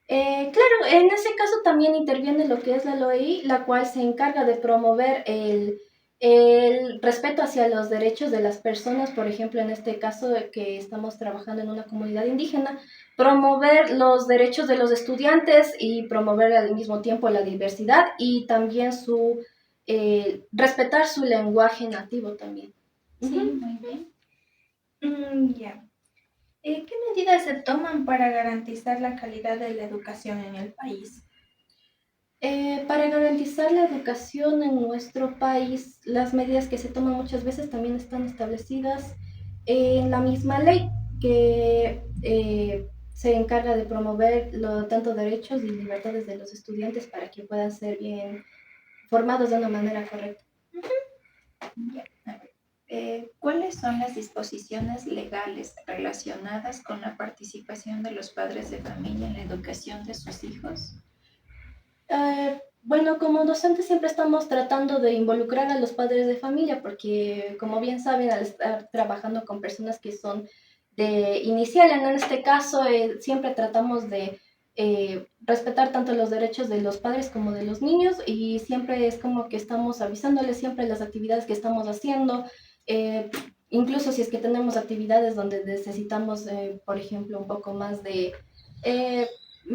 Claro, en ese caso también interviene lo que es la LOI, la cual se encarga de promover el respeto hacia los derechos de las personas, por ejemplo, en este caso de que estamos trabajando en una comunidad indígena, promover los derechos de los estudiantes y promover al mismo tiempo la diversidad y también respetar su lenguaje nativo también. Sí, muy bien. Ya. ¿Qué medidas se toman para garantizar la calidad de la educación en el país? Para garantizar la educación en nuestro país, las medidas que se toman muchas veces también están establecidas en la misma ley que se encarga de promover tanto derechos y libertades de los estudiantes para que puedan ser bien formados de una manera correcta. Ya, a ver. ¿Cuáles son las disposiciones legales relacionadas con la participación de los padres de familia en la educación de sus hijos? Bueno, como docentes siempre estamos tratando de involucrar a los padres de familia porque, como bien saben, al estar trabajando con personas que son de inicial, en este caso, siempre tratamos de respetar tanto los derechos de los padres como de los niños y siempre es como que estamos avisándoles siempre las actividades que estamos haciendo, incluso si es que tenemos actividades donde necesitamos, por ejemplo, un poco más de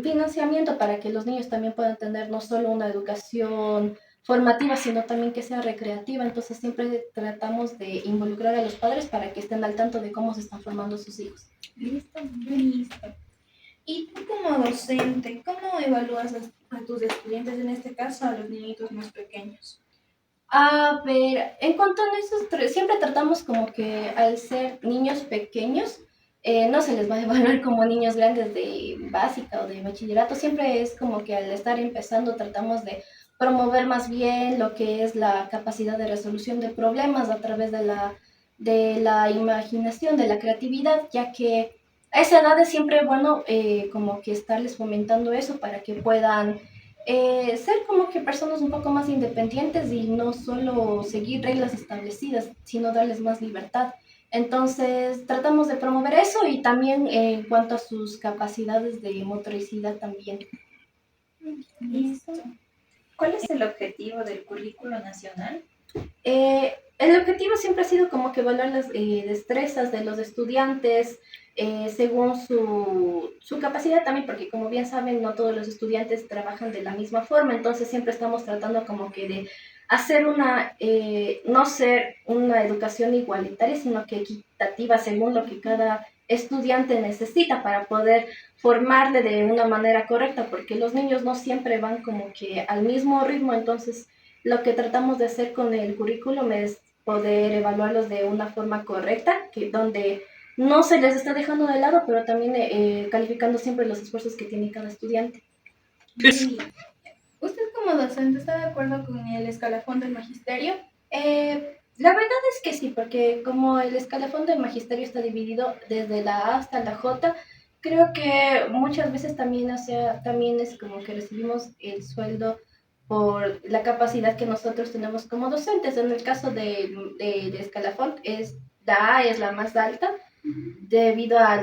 financiamiento para que los niños también puedan tener no solo una educación formativa, sino también que sea recreativa. Entonces siempre tratamos de involucrar a los padres para que estén al tanto de cómo se están formando sus hijos. Listo. Y tú como docente, ¿cómo evalúas a tus estudiantes, en este caso a los niñitos más pequeños? A ver, en cuanto a esos, siempre tratamos como que al ser niños pequeños, no se les va a evaluar como niños grandes de básica o de bachillerato, siempre es como que al estar empezando tratamos de promover más bien lo que es la capacidad de resolución de problemas a través de la imaginación, de la creatividad, ya que a esa edad es siempre bueno como que estarles fomentando eso para que puedan ser como que personas un poco más independientes y no solo seguir reglas establecidas, sino darles más libertad. Entonces, tratamos de promover eso y también en cuanto a sus capacidades de motricidad también. Listo. ¿Cuál es el objetivo del currículo nacional? El objetivo siempre ha sido como que evaluar las destrezas de los estudiantes según su capacidad también, porque como bien saben, no todos los estudiantes trabajan de la misma forma, entonces siempre estamos tratando como que de hacer no ser una educación igualitaria, sino que equitativa según lo que cada estudiante necesita para poder formarle de una manera correcta, porque los niños no siempre van como que al mismo ritmo, entonces lo que tratamos de hacer con el currículum es poder evaluarlos de una forma correcta, donde no se les está dejando de lado, pero también calificando siempre los esfuerzos que tiene cada estudiante. Y ¿usted como docente está de acuerdo con el escalafón del magisterio? La verdad es que sí, porque como el escalafón del magisterio está dividido desde la A hasta la J, creo que muchas veces también, o sea, también es como que recibimos el sueldo por la capacidad que nosotros tenemos como docentes. En el caso de escalafón, la A es la más alta debido a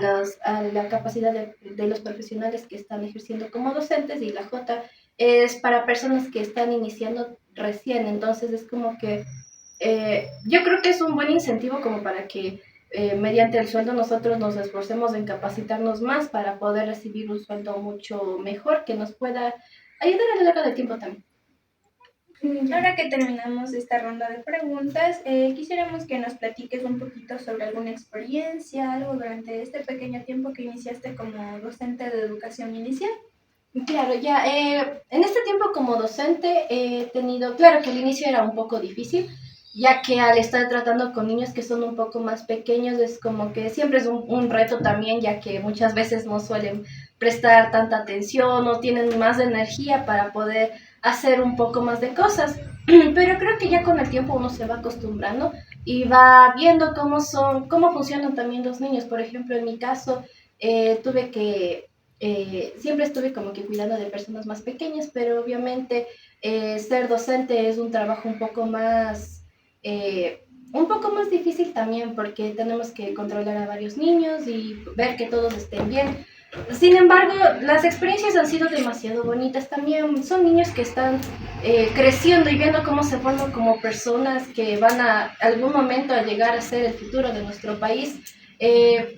la capacidad de los profesionales que están ejerciendo como docentes y la J es para personas que están iniciando recién. Entonces es como que yo creo que es un buen incentivo como para que mediante el sueldo nosotros nos esforcemos en capacitarnos más para poder recibir un sueldo mucho mejor que nos pueda ayudar a lo largo del tiempo también. Ahora que terminamos esta ronda de preguntas, quisiéramos que nos platiques un poquito sobre alguna experiencia, algo durante este pequeño tiempo que iniciaste como docente de educación inicial. Claro, ya en este tiempo como docente he tenido, claro que el inicio era un poco difícil, ya que al estar tratando con niños que son un poco más pequeños es como que siempre es un reto también, ya que muchas veces no suelen prestar tanta atención o tienen más energía para poder hacer un poco más de cosas. Pero creo que ya con el tiempo uno se va acostumbrando y va viendo cómo funcionan también los niños. Por ejemplo, en mi caso, siempre estuve como que cuidando de personas más pequeñas, pero obviamente ser docente es un trabajo un poco más difícil también porque tenemos que controlar a varios niños y ver que todos estén bien. Sin embargo, las experiencias han sido demasiado bonitas también. Son niños que están creciendo y viendo cómo se forman como personas que van a algún momento a llegar a ser el futuro de nuestro país.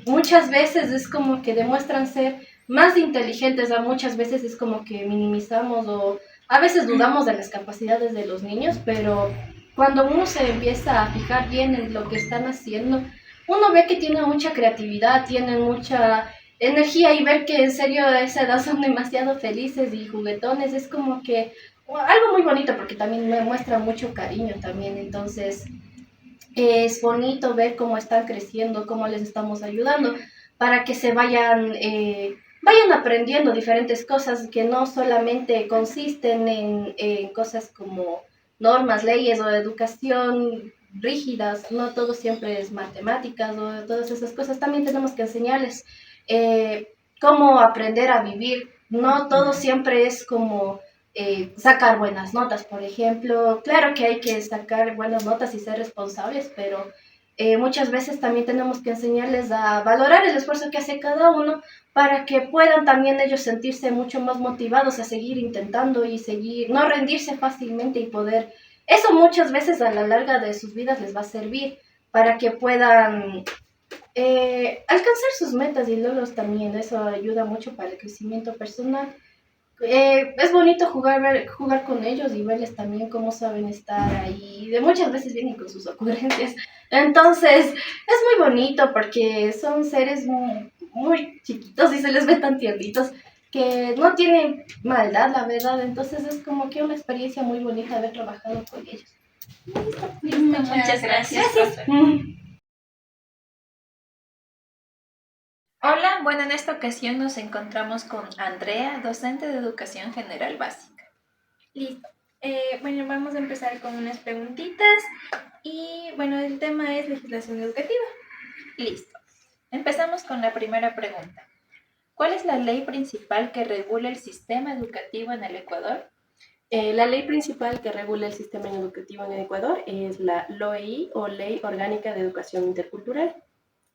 Muchas veces es como que demuestran ser más inteligentes, a muchas veces es como que minimizamos o a veces dudamos de las capacidades de los niños, pero cuando uno se empieza a fijar bien en lo que están haciendo, uno ve que tienen mucha creatividad, tienen mucha energía y ver que en serio a esa edad son demasiado felices y juguetones, es como que algo muy bonito porque también me muestra mucho cariño también, entonces es bonito ver cómo están creciendo, cómo les estamos ayudando para que vayan aprendiendo diferentes cosas que no solamente consisten en cosas como normas, leyes o educación rígidas, no todo siempre es matemáticas o todas esas cosas, también tenemos que enseñarles eh, cómo aprender a vivir, no todo siempre es como sacar buenas notas, por ejemplo. Claro que hay que sacar buenas notas y ser responsables, pero muchas veces también tenemos que enseñarles a valorar el esfuerzo que hace cada uno para que puedan también ellos sentirse mucho más motivados a seguir intentando y seguir, no rendirse fácilmente y poder, eso muchas veces a la larga de sus vidas les va a servir para que puedan alcanzar sus metas y logros también. Eso ayuda mucho para el crecimiento personal. Es bonito jugar con ellos y verles también cómo saben estar ahí. De muchas veces vienen con sus ocurrencias. Entonces, es muy bonito porque son seres muy chiquitos y se les ve tan tiernitos que no tienen maldad, la verdad. Entonces, es como que una experiencia muy bonita haber trabajado con ellos. Muchas gracias. Hola, bueno, en esta ocasión nos encontramos con Andrea, docente de Educación General Básica. Listo. Bueno, vamos a empezar con unas preguntitas y bueno, el tema es legislación educativa. Listo. Empezamos con la primera pregunta. ¿Cuál es la ley principal que regula el sistema educativo en el Ecuador? La ley principal que regula el sistema educativo en el Ecuador es la LOEI o Ley Orgánica de Educación Intercultural.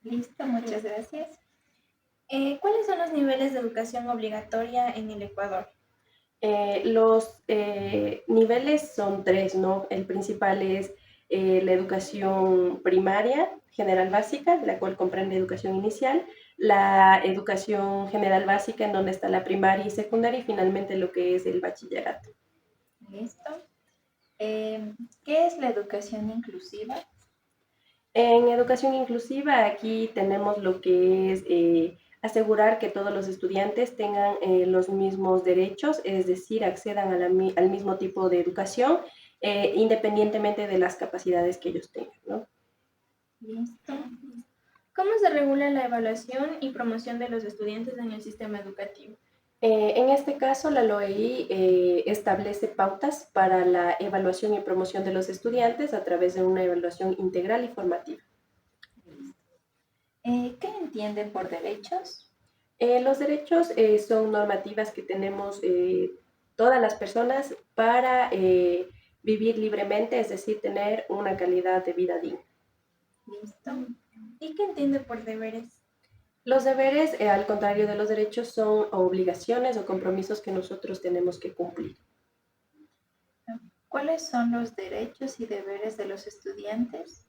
Listo, muchas gracias. ¿Cuáles son los niveles de educación obligatoria en el Ecuador? Los niveles son tres, ¿no? El principal es la educación primaria general básica, la cual comprende educación inicial, la educación general básica en donde está la primaria y secundaria y finalmente lo que es el bachillerato. Listo. ¿Qué es la educación inclusiva? En educación inclusiva aquí tenemos lo que es asegurar que todos los estudiantes tengan los mismos derechos, es decir, accedan al mismo tipo de educación, independientemente de las capacidades que ellos tengan, ¿no? Listo. ¿Cómo se regula la evaluación y promoción de los estudiantes en el sistema educativo? En este caso, la LOEI establece pautas para la evaluación y promoción de los estudiantes a través de una evaluación integral y formativa. ¿Qué entienden por derechos? Los derechos son normativas que tenemos todas las personas para vivir libremente, es decir, tener una calidad de vida digna. Listo. ¿Y qué entiende por deberes? Los deberes, al contrario de los derechos, son obligaciones o compromisos que nosotros tenemos que cumplir. ¿Cuáles son los derechos y deberes de los estudiantes?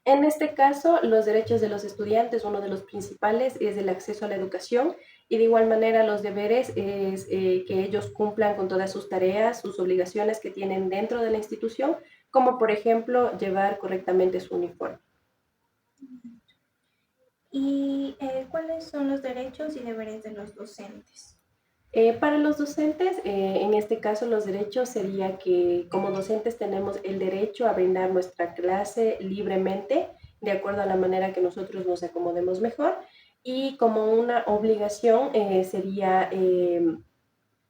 En este caso, los derechos de los estudiantes, uno de los principales es el acceso a la educación y de igual manera los deberes es que ellos cumplan con todas sus tareas, sus obligaciones que tienen dentro de la institución, como por ejemplo llevar correctamente su uniforme. ¿Y cuáles son los derechos y deberes de los docentes? Para los docentes, en este caso los derechos sería que como docentes tenemos el derecho a brindar nuestra clase libremente, de acuerdo a la manera que nosotros nos acomodemos mejor, y como una obligación sería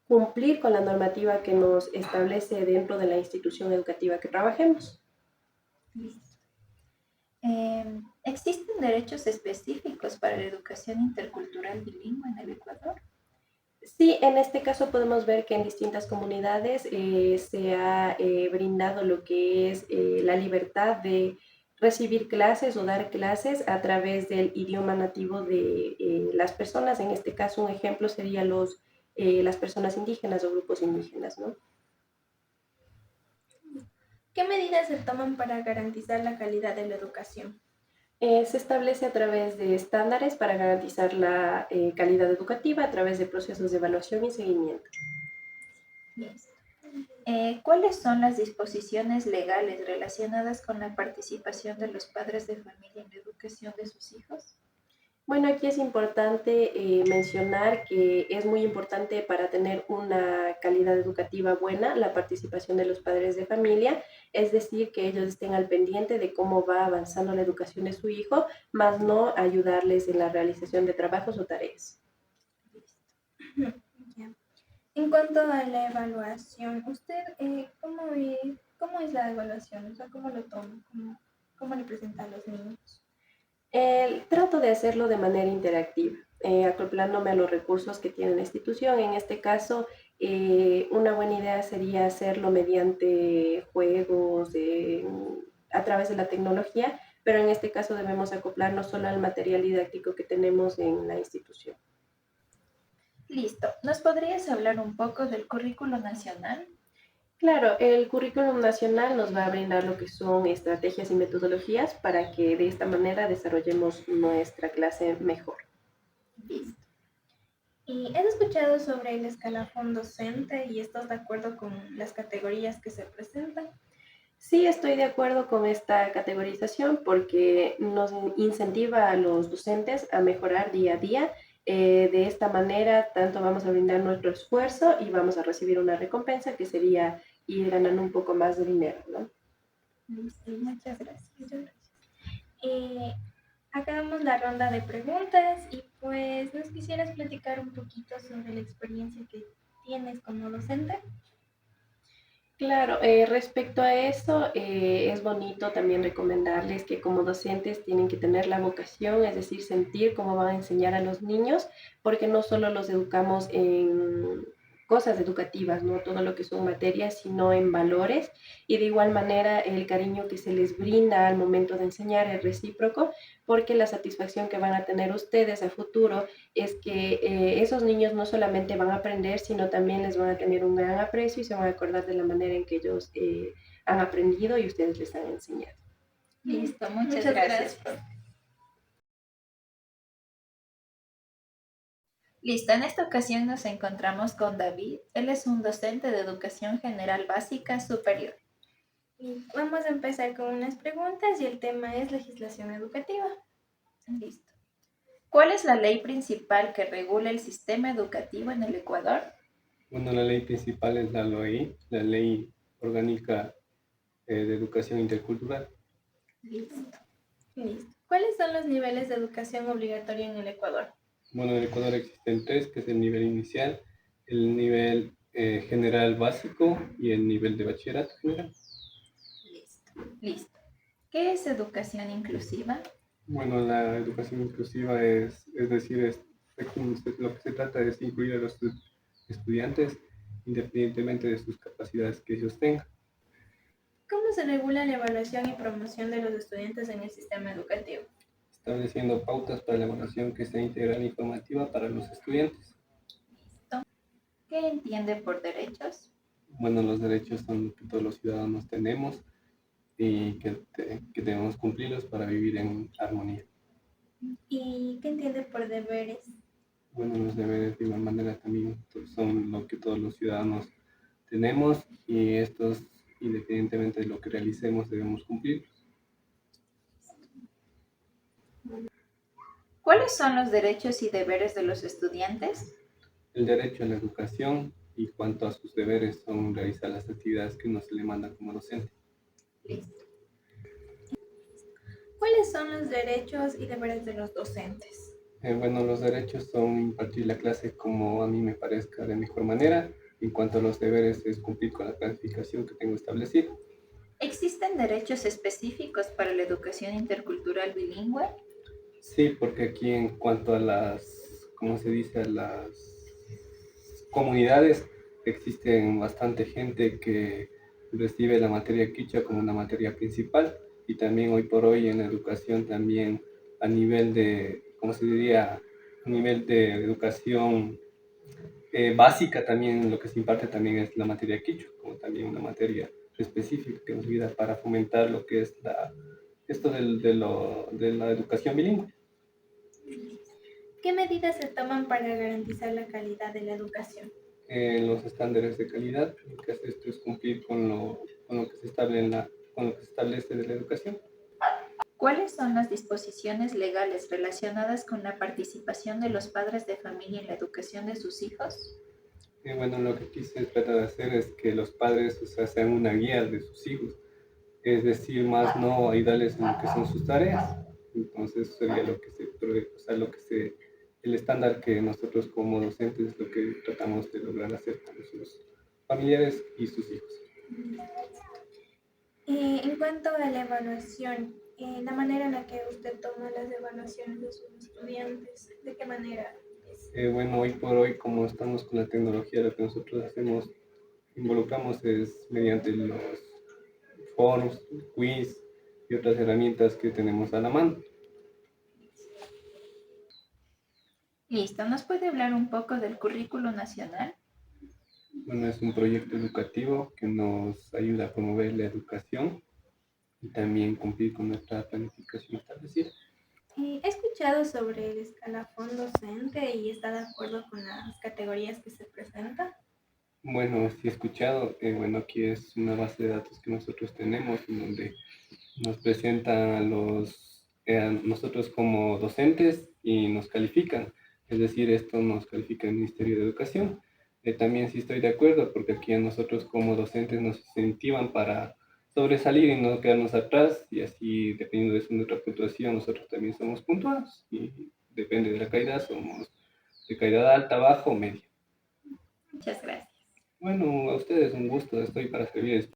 cumplir con la normativa que nos establece dentro de la institución educativa que trabajemos. ¿Existen derechos específicos para la educación intercultural bilingüe en el Ecuador? Sí, en este caso podemos ver que en distintas comunidades se ha brindado lo que es la libertad de recibir clases o dar clases a través del idioma nativo de las personas. En este caso, un ejemplo sería las personas indígenas o grupos indígenas, ¿no? ¿Qué medidas se toman para garantizar la calidad de la educación? Se establece a través de estándares para garantizar la calidad educativa a través de procesos de evaluación y seguimiento. Listo. ¿Cuáles son las disposiciones legales relacionadas con la participación de los padres de familia en la educación de sus hijos? Bueno, aquí es importante mencionar que es muy importante para tener una calidad educativa buena la participación de los padres de familia, es decir, que ellos estén al pendiente de cómo va avanzando la educación de su hijo, más no ayudarles en la realización de trabajos o tareas. Ya. En cuanto a la evaluación, ¿usted cómo es la evaluación? O sea, ¿cómo lo toma? ¿Cómo le presenta a los niños? Trato de hacerlo de manera interactiva, acoplándome a los recursos que tiene la institución. En este caso, una buena idea sería hacerlo mediante juegos, a través de la tecnología, pero en este caso debemos acoplarnos solo al material didáctico que tenemos en la institución. Listo. ¿Nos podrías hablar un poco del currículo nacional? Claro, el currículum nacional nos va a brindar lo que son estrategias y metodologías para que de esta manera desarrollemos nuestra clase mejor. Listo. ¿Y has escuchado sobre el escalafón docente y estás de acuerdo con las categorías que se presentan? Sí, estoy de acuerdo con esta categorización porque nos incentiva a los docentes a mejorar día a día. De esta manera, tanto vamos a brindar nuestro esfuerzo y vamos a recibir una recompensa que sería ir ganando un poco más de dinero, ¿no? Listo, muchas gracias. Muchas gracias. Acabamos la ronda de preguntas y pues nos quisieras platicar un poquito sobre la experiencia que tienes como docente. Claro, respecto a eso, es bonito también recomendarles que como docentes tienen que tener la vocación, es decir, sentir cómo van a enseñar a los niños, porque no solo los educamos en cosas educativas, no todo lo que son materias, sino en valores, y de igual manera el cariño que se les brinda al momento de enseñar es recíproco, porque la satisfacción que van a tener ustedes a futuro es que esos niños no solamente van a aprender, sino también les van a tener un gran aprecio y se van a acordar de la manera en que ellos han aprendido y ustedes les han enseñado. Listo, muchas gracias. Listo, en esta ocasión nos encontramos con David. Él es un docente de educación general básica superior. Y vamos a empezar con unas preguntas y el tema es legislación educativa. Listo. ¿Cuál es la ley principal que regula el sistema educativo en el Ecuador? Bueno, la ley principal es la LOE, la Ley Orgánica de Educación Intercultural. Listo. Listo. ¿Cuáles son los niveles de educación obligatoria en el Ecuador? Bueno, en el Ecuador existen tres, que es el nivel inicial, el nivel general básico y el nivel de bachillerato general. Listo. ¿Qué es educación inclusiva? Bueno, la educación inclusiva es decir, lo que se trata es incluir a los estudiantes independientemente de sus capacidades que ellos tengan. ¿Cómo se regula la evaluación y promoción de los estudiantes en el sistema educativo? Estableciendo pautas para la evaluación que sea integral e informativa para los estudiantes. ¿Qué entiende por derechos? Bueno, los derechos son lo que todos los ciudadanos tenemos y que debemos cumplirlos para vivir en armonía. ¿Y qué entiende por deberes? Bueno, los deberes de igual manera también son lo que todos los ciudadanos tenemos y estos, independientemente de lo que realicemos, debemos cumplir. ¿Cuáles son los derechos y deberes de los estudiantes? El derecho a la educación y cuanto a sus deberes son realizar las actividades que uno se le manda como docente. Listo. ¿Cuáles son los derechos y deberes de los docentes? Bueno, los derechos son impartir la clase como a mí me parezca de mejor manera. En cuanto a los deberes es cumplir con la planificación que tengo establecida. ¿Existen derechos específicos para la educación intercultural bilingüe? Sí, porque aquí en cuanto a las, ¿cómo se dice? A las comunidades existen bastante gente que recibe la materia quichua como una materia principal, y también hoy por hoy en la educación también a nivel de, ¿cómo se diría? A nivel de educación básica también lo que se imparte también es la materia quichua, como también una materia específica que nos ayuda para fomentar lo que es esto de la educación bilingüe. ¿Qué medidas se toman para garantizar la calidad de la educación? Los estándares de calidad, lo que hace esto es cumplir con lo que se con lo que se establece de la educación. ¿Cuáles son las disposiciones legales relacionadas con la participación de los padres de familia en la educación de sus hijos? Bueno, lo que aquí se trata de hacer es que los padres, o sea, sean una guía de sus hijos, es decir, más no ayudarles en lo que son sus tareas. Entonces eso sería o sea, el estándar que nosotros como docentes lo que tratamos de lograr hacer con nuestros familiares y sus hijos. En cuanto a la evaluación, la manera en la que usted toma las evaluaciones de sus estudiantes, ¿de qué manera es? Bueno, hoy por hoy, como estamos con la tecnología, lo que nosotros involucramos es mediante los foros, quiz y otras herramientas que tenemos a la mano. Listo, ¿nos puede hablar un poco del currículo nacional? Bueno, es un proyecto educativo que nos ayuda a promover la educación y también cumplir con nuestra planificación establecida. He escuchado sobre el escalafón docente y está de acuerdo con las categorías que se presentan. Bueno, sí he escuchado, bueno, aquí es una base de datos que nosotros tenemos en donde nos presentan a nosotros como docentes y nos califican. Es decir, esto nos califica el Ministerio de Educación. También sí estoy de acuerdo porque aquí a nosotros como docentes nos incentivan para sobresalir y no quedarnos atrás, y así dependiendo de nuestra puntuación nosotros también somos puntuados y depende de la calidad, somos de calidad alta, baja o media. Muchas gracias. Bueno, a ustedes un gusto, estoy para servirles.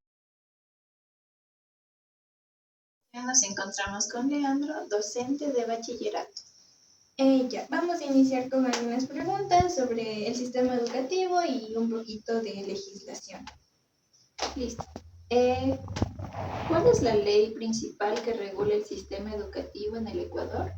Nos encontramos con Leandro, docente de bachillerato. Ya, vamos a iniciar con algunas preguntas sobre el sistema educativo y un poquito de legislación. Listo. ¿Cuál es la ley principal que regula el sistema educativo en el Ecuador?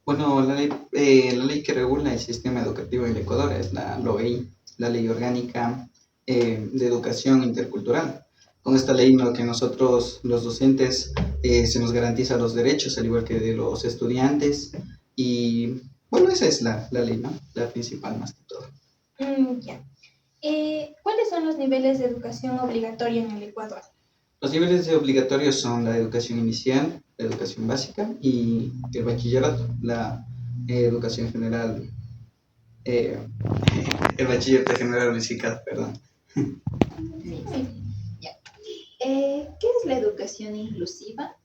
Bueno, la ley que regula el sistema educativo en el Ecuador es la LOEI, la Ley Orgánica de Educación Intercultural. Con esta ley, lo que nosotros, los docentes, se nos garantiza los derechos, al igual que de los estudiantes. Y bueno, esa es la ley, ¿no? La principal más que todo. Ya. ¿Cuáles son los niveles de educación obligatoria en el Ecuador? Los niveles de obligatorios son la educación inicial, la educación básica y el bachillerato, la educación general, el bachillerato general unificado, perdón. Ya. ¿Qué es la educación inclusiva?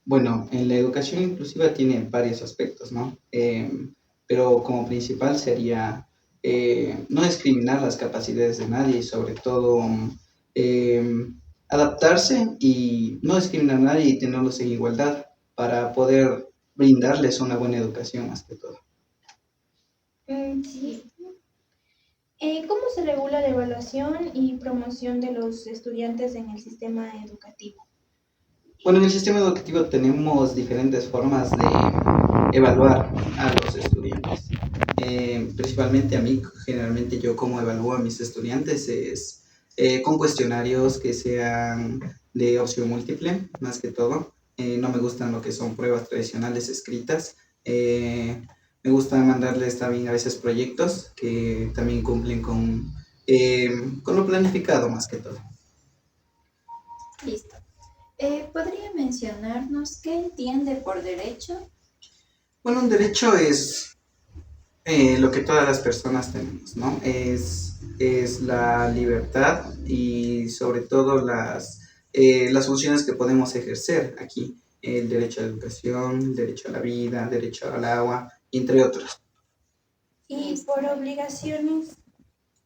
Bueno, en la educación inclusiva tiene varios aspectos, ¿no? Pero como principal sería no discriminar las capacidades de nadie y sobre todo adaptarse y no discriminar a nadie y tenerlos en igualdad para poder brindarles una buena educación más que todo. Sí. ¿Cómo se regula la evaluación y promoción de los estudiantes en el sistema educativo? Bueno, en el sistema educativo tenemos diferentes formas de evaluar a los estudiantes. Principalmente a mí, generalmente yo como evalúo a mis estudiantes es con cuestionarios que sean de opción múltiple, más que todo. No me gustan lo que son pruebas tradicionales escritas. Me gusta mandarles también a veces proyectos que también cumplen con lo planificado más que todo. Listo. ¿Podría mencionarnos qué entiende por derecho? Bueno, un derecho es lo que todas las personas tenemos, ¿no? Es la libertad y sobre todo las funciones que podemos ejercer aquí. El derecho a la educación, el derecho a la vida, el derecho al agua, entre otros. ¿Y por obligaciones?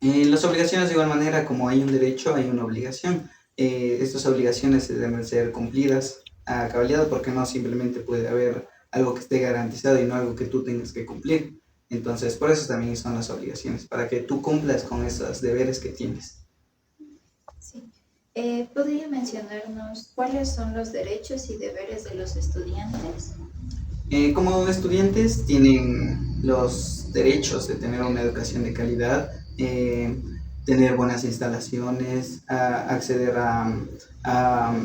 Las obligaciones de igual manera, como hay un derecho, hay una obligación. Estas obligaciones deben ser cumplidas a cabalidad porque no simplemente puede haber algo que esté garantizado y no algo que tú tengas que cumplir. Entonces, por eso también son las obligaciones, para que tú cumplas con esos deberes que tienes. Sí. ¿Podría mencionarnos cuáles son los derechos y deberes de los estudiantes? Como estudiantes tienen los derechos de tener una educación de calidad, tener buenas instalaciones, acceder a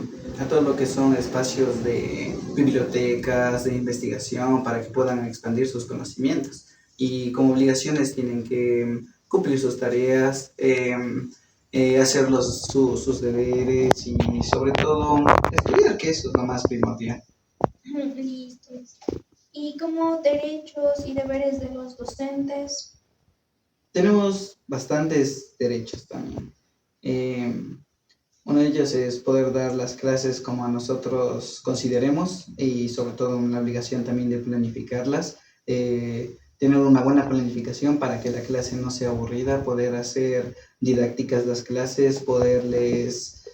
todo lo que son espacios de bibliotecas, de investigación, para que puedan expandir sus conocimientos. Y como obligaciones tienen que cumplir sus tareas, hacer sus deberes y sobre todo estudiar, que eso es lo más primordial. Listo. Y como derechos y deberes de los docentes. Tenemos bastantes derechos también. Uno de ellos es poder dar las clases como a nosotros consideremos y sobre todo una obligación también de planificarlas. Tener una buena planificación para que la clase no sea aburrida, poder hacer didácticas las clases, poderles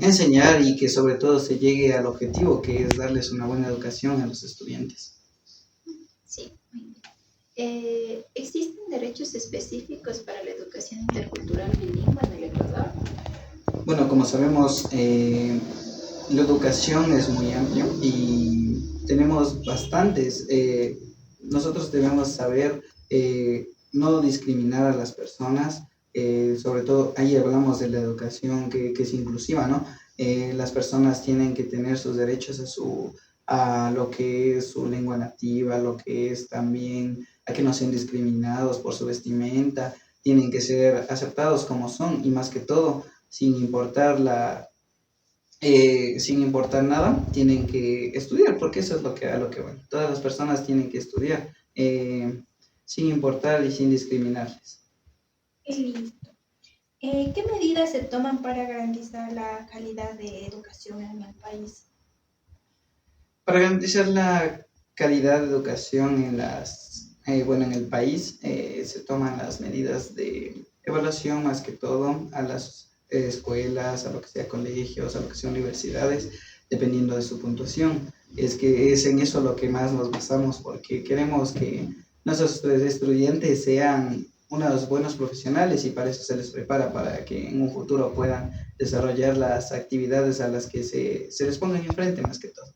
enseñar y que sobre todo se llegue al objetivo, que es darles una buena educación a los estudiantes. Sí, muy bien. ¿Existen derechos específicos para la educación intercultural bilingüe en el Ecuador? Bueno, como sabemos, la educación es muy amplia y tenemos bastantes. Nosotros debemos saber no discriminar a las personas, sobre todo ahí hablamos de la educación que es inclusiva, ¿no? Las personas tienen que tener sus derechos a lo que es su lengua nativa, lo que es también a que no sean discriminados por su vestimenta, tienen que ser aceptados como son y más que todo, sin importar nada, tienen que estudiar, porque eso es a lo que van. Todas las personas tienen que estudiar, sin importar y sin discriminarles. Listo. ¿Qué medidas se toman para garantizar la calidad de educación en el país? Para garantizar la calidad de educación en el país, se toman las medidas de evaluación más que todo a las escuelas, a lo que sea colegios, a lo que sea universidades, dependiendo de su puntuación. Es que es en eso lo que más nos basamos, porque queremos que nuestros estudiantes sean unos buenos profesionales y para eso se les prepara, para que en un futuro puedan desarrollar las actividades a las que se les pongan enfrente más que todo.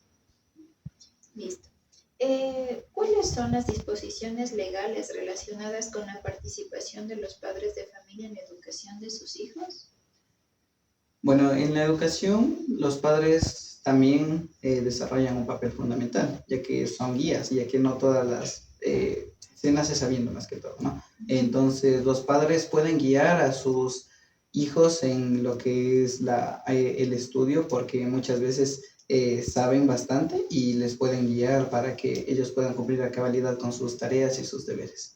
Listo. ¿Cuáles son las disposiciones legales relacionadas con la participación de los padres de familia en la educación de sus hijos? Bueno, en la educación los padres también desarrollan un papel fundamental, ya que son guías, ya que no todas se nace sabiendo más que todo, ¿no? Entonces los padres pueden guiar a sus hijos en lo que es el estudio, porque muchas veces saben bastante y les pueden guiar para que ellos puedan cumplir a cabalidad con sus tareas y sus deberes.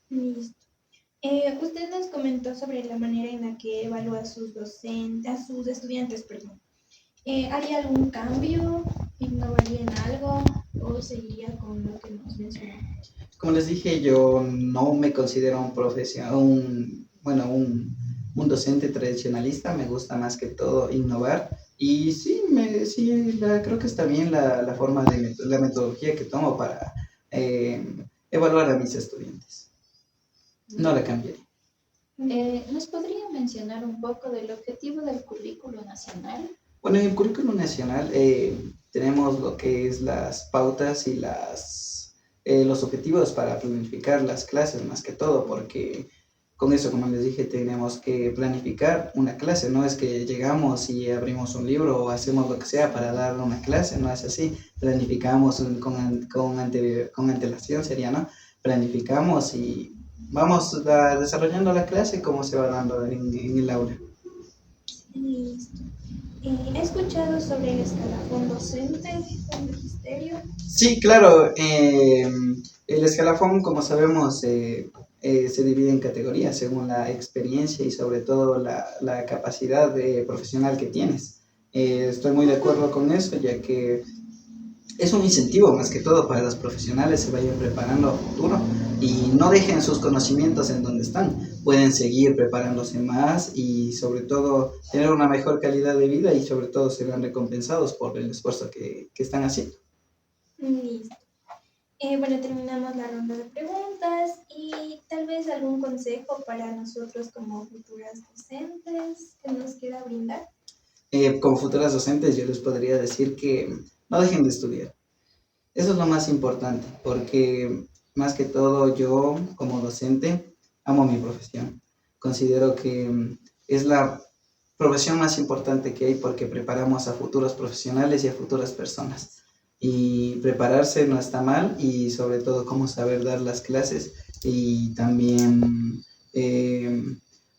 Listo. Usted nos comentó sobre la manera en la que evalúa a sus estudiantes, perdón. ¿Haría algún cambio? ¿Innovaría en algo? ¿O seguiría con lo que nos mencionó? Como les dije, yo no me considero un docente tradicionalista, me gusta más que todo innovar. Y sí, creo que está bien la forma la metodología que tomo para evaluar a mis estudiantes. No la cambiaré. ¿Nos podría mencionar un poco del objetivo del currículo nacional? Bueno, en el currículo nacional tenemos lo que es las pautas y los objetivos para planificar las clases más que todo, porque con eso, como les dije, tenemos que planificar una clase. No es que llegamos y abrimos un libro o hacemos lo que sea para dar una clase, no es así. Planificamos con antelación, sería, ¿no? Planificamos y vamos desarrollando la clase como se va dando en el aula. Listo. ¿He escuchado sobre el escalafón docente del magisterio? Sí, claro. El escalafón, como sabemos, se divide en categorías según la experiencia y sobre todo la capacidad profesional que tienes. Estoy muy de acuerdo con eso, ya que es un incentivo más que todo para los profesionales se vayan preparando a futuro y no dejen sus conocimientos en donde están. Pueden seguir preparándose más y sobre todo tener una mejor calidad de vida y sobre todo serán recompensados por el esfuerzo que están haciendo. Listo. Bueno, terminamos la ronda de preguntas y tal vez algún consejo para nosotros como futuras docentes que nos quiera brindar. Como futuras docentes, yo les podría decir que no dejen de estudiar. Eso es lo más importante, porque más que todo yo como docente amo mi profesión. Considero que es la profesión más importante que hay porque preparamos a futuros profesionales y a futuras personas. Y prepararse no está mal y sobre todo cómo saber dar las clases y también eh,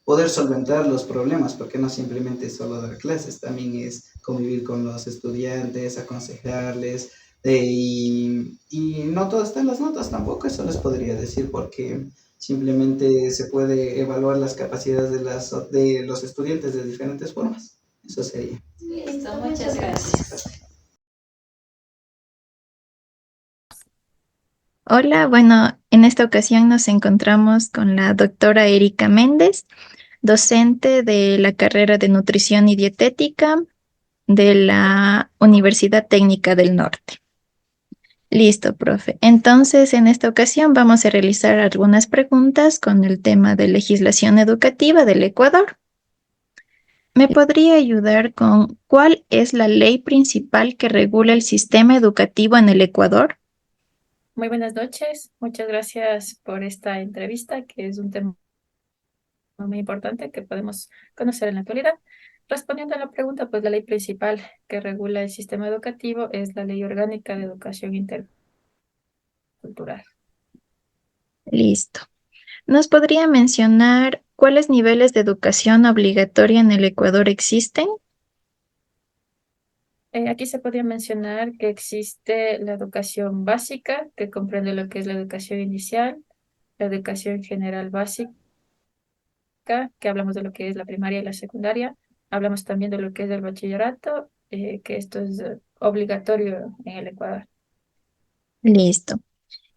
poder solventar los problemas, porque no simplemente es solo dar clases, también es convivir con los estudiantes, aconsejarles, y no todo está en las notas tampoco, eso les podría decir, porque simplemente se puede evaluar las capacidades de los estudiantes de diferentes formas. Eso sería. Listo, muchas gracias. Hola, bueno, en esta ocasión nos encontramos con la doctora Erika Méndez, docente de la carrera de Nutrición y Dietética de la Universidad Técnica del Norte. Listo, profe. Entonces, en esta ocasión vamos a realizar algunas preguntas con el tema de legislación educativa del Ecuador. ¿Me podría ayudar con cuál es la ley principal que regula el sistema educativo en el Ecuador? Muy buenas noches, muchas gracias por esta entrevista, que es un tema muy importante que podemos conocer en la actualidad. Respondiendo a la pregunta, pues la ley principal que regula el sistema educativo es la Ley Orgánica de Educación Intercultural. Listo. ¿Nos podría mencionar cuáles niveles de educación obligatoria en el Ecuador existen? Aquí se podría mencionar que existe la educación básica, que comprende lo que es la educación inicial, la educación general básica, que hablamos de lo que es la primaria y la secundaria. Hablamos también de lo que es el bachillerato, que esto es obligatorio en el Ecuador. Listo.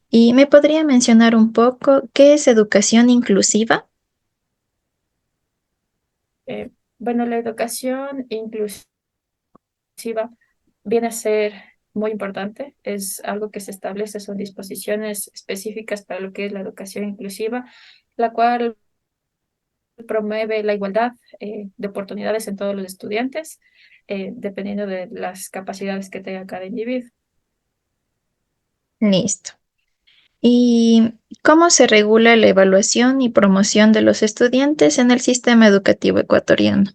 ¿Y me podría mencionar un poco qué es educación inclusiva? Bueno, la educación inclusiva viene a ser muy importante, es algo que se establece, son disposiciones específicas para lo que es la educación inclusiva, la cual promueve la igualdad de oportunidades en todos los estudiantes, dependiendo de las capacidades que tenga cada individuo. Listo. ¿Y cómo se regula la evaluación y promoción de los estudiantes en el sistema educativo ecuatoriano?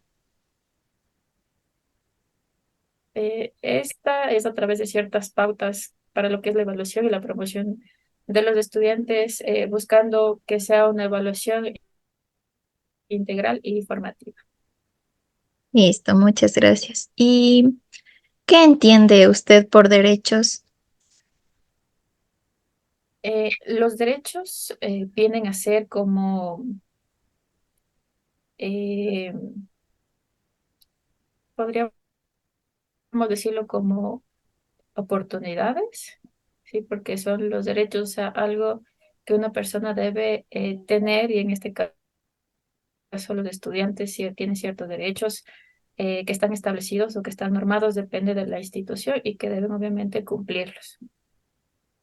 Esta es a través de ciertas pautas para lo que es la evaluación y la promoción de los estudiantes, buscando que sea una evaluación integral y formativa. Listo, muchas gracias. ¿Y qué entiende usted por derechos? Los derechos vienen a ser como, eh, podríamos decirlo como oportunidades, ¿sí? Porque son los derechos a algo que una persona debe tener, y en este caso los estudiantes sí tienen ciertos derechos que están establecidos o que están normados, depende de la institución y que deben obviamente cumplirlos.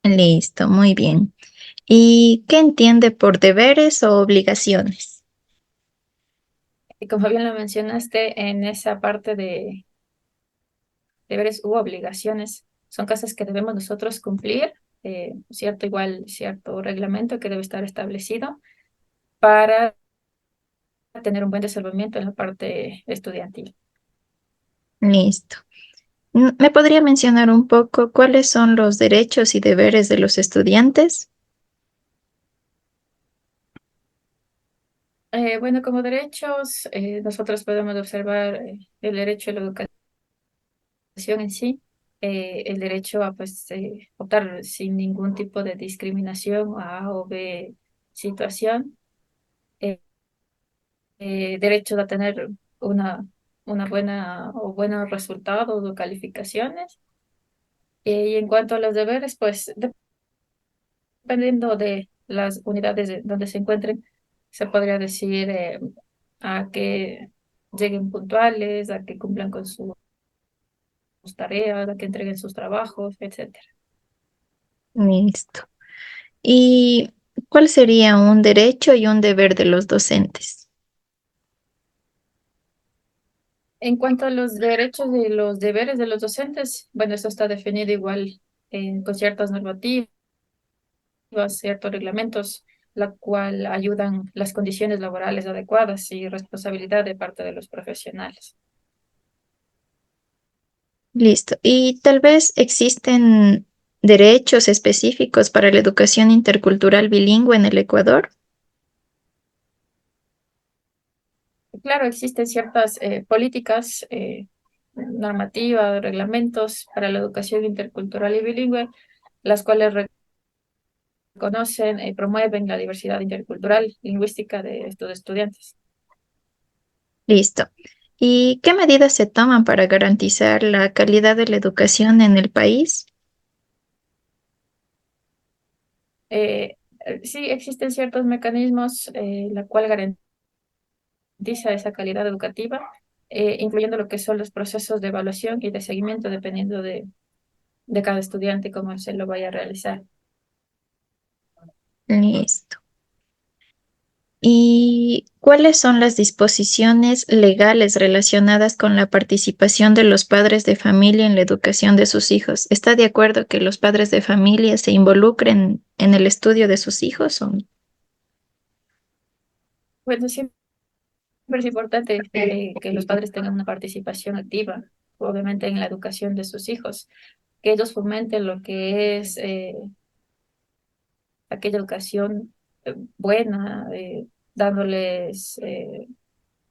Listo, muy bien. ¿Y qué entiende por deberes o obligaciones? Y como bien lo mencionaste, en esa parte de deberes u obligaciones, son cosas que debemos nosotros cumplir, cierto, igual, cierto reglamento que debe estar establecido para tener un buen desenvolvimiento en la parte estudiantil. Listo. ¿Me podría mencionar un poco cuáles son los derechos y deberes de los estudiantes? Bueno, como derechos, nosotros podemos observar el derecho a la educación en sí, el derecho a pues, optar sin ningún tipo de discriminación a A o B situación, eh, derecho a tener una, una buena o buenos resultados o calificaciones. Y en cuanto a los deberes, pues dependiendo de las unidades donde se encuentren, se podría decir a que lleguen puntuales, a que cumplan con sus tareas, a que entreguen sus trabajos, etcétera. Listo. ¿Y cuál sería un derecho y un deber de los docentes? En cuanto a los derechos y los deberes de los docentes, bueno, eso está definido igual con ciertas normativas, ciertos reglamentos, la cual ayudan las condiciones laborales adecuadas y responsabilidad de parte de los profesionales. Listo. ¿Y tal vez existen derechos específicos para la educación intercultural bilingüe en el Ecuador? Claro, existen ciertas políticas, normativas, reglamentos para la educación intercultural y bilingüe, las cuales reconocen y promueven la diversidad intercultural lingüística de estos estudiantes. Listo. ¿Y qué medidas se toman para garantizar la calidad de la educación en el país? Sí, existen ciertos mecanismos la cual garantiza esa calidad educativa, incluyendo lo que son los procesos de evaluación y de seguimiento dependiendo de cada estudiante, cómo se lo vaya a realizar. Listo. ¿Y cuáles son las disposiciones legales relacionadas con la participación de los padres de familia en la educación de sus hijos? ¿Está de acuerdo que los padres de familia se involucren en el estudio de sus hijos o no? Bueno, siempre es importante que los padres tengan una participación activa, obviamente en la educación de sus hijos, que ellos fomenten lo que es aquella educación buena, dándoles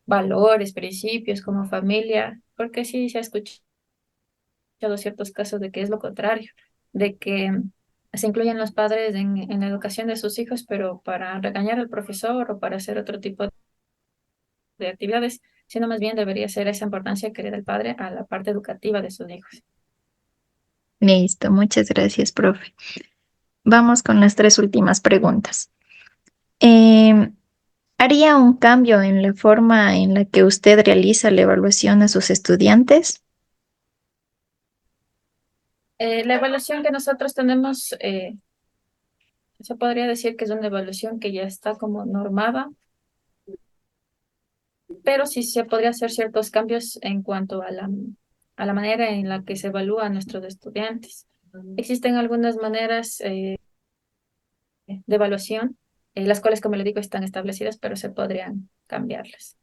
valores, principios como familia, porque sí se ha escuchado ciertos casos de que es lo contrario, de que se incluyen los padres en la educación de sus hijos, pero para regañar al profesor o para hacer otro tipo de actividades, sino más bien debería ser esa importancia que le da el padre a la parte educativa de sus hijos. Listo, muchas gracias, profe. Vamos con las tres últimas preguntas. Em, ¿Haría un cambio en la forma en la que usted realiza la evaluación a sus estudiantes? La evaluación que nosotros tenemos, se podría decir que es una evaluación que ya está como normada, pero sí se podría hacer ciertos cambios en cuanto a la manera en la que se evalúa a nuestros estudiantes. Existen algunas maneras de evaluación, las cuales, como le digo, están establecidas, pero se podrían cambiarlas.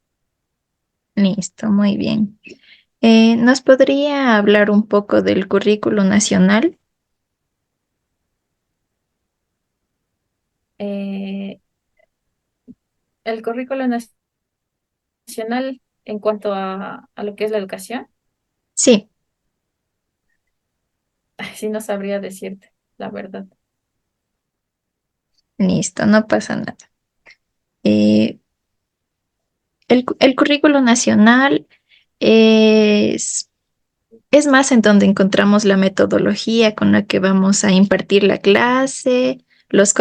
Listo, muy bien. ¿Nos podría hablar un poco del currículo nacional? Eh, el currículo nacional en cuanto a lo que es la educación, Sí, sí no sabría decirte, la verdad. listo, no pasa nada. Eh, el currículo nacional es, es más en donde encontramos la metodología con la que vamos a impartir la clase, los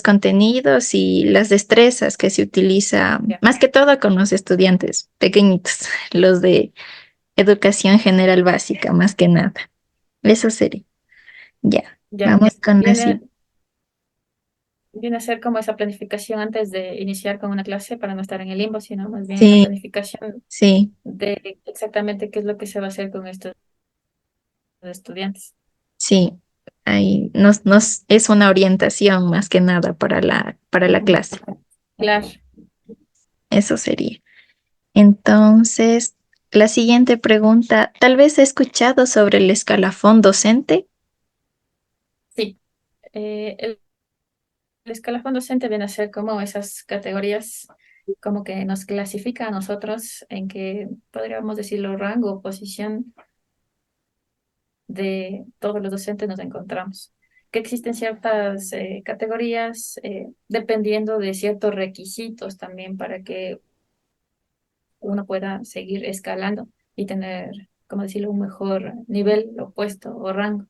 contenidos y las destrezas que se utiliza, Ya, más que todo con los estudiantes pequeñitos, los de educación general básica, más que nada. Eso sería. Ya, ya. vamos con así. Viene a ser como esa planificación antes de iniciar con una clase para no estar en el limbo, sino más bien una Sí, planificación sí, de exactamente qué es lo que se va a hacer con estos estudiantes. sí. Ahí es una orientación más que nada para la clase. Claro, Eso sería. Entonces, la siguiente pregunta, tal vez he escuchado sobre el escalafón docente. sí. El escalafón docente viene a ser como esas categorías, como que nos clasifica a nosotros en que podríamos decirlo rango o posición de todos los docentes nos encontramos. Que existen ciertas categorías dependiendo de ciertos requisitos también para que uno pueda seguir escalando y tener, como decirlo, un mejor nivel o puesto o rango.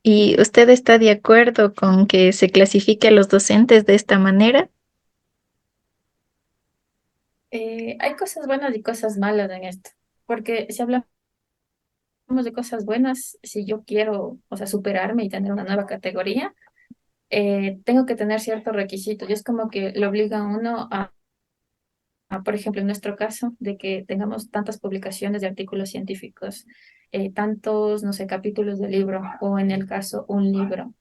¿Y usted está de acuerdo con que se clasifique a los docentes de esta manera? Hay cosas buenas y cosas malas en esto, porque si hablamos de cosas buenas, si yo quiero, o sea, superarme y tener una nueva categoría, tengo que tener ciertos requisitos. Y es como que le obliga a uno por ejemplo, en nuestro caso, de que tengamos tantas publicaciones de artículos científicos, tantos, no sé, capítulos de libro, o en el caso, un libro,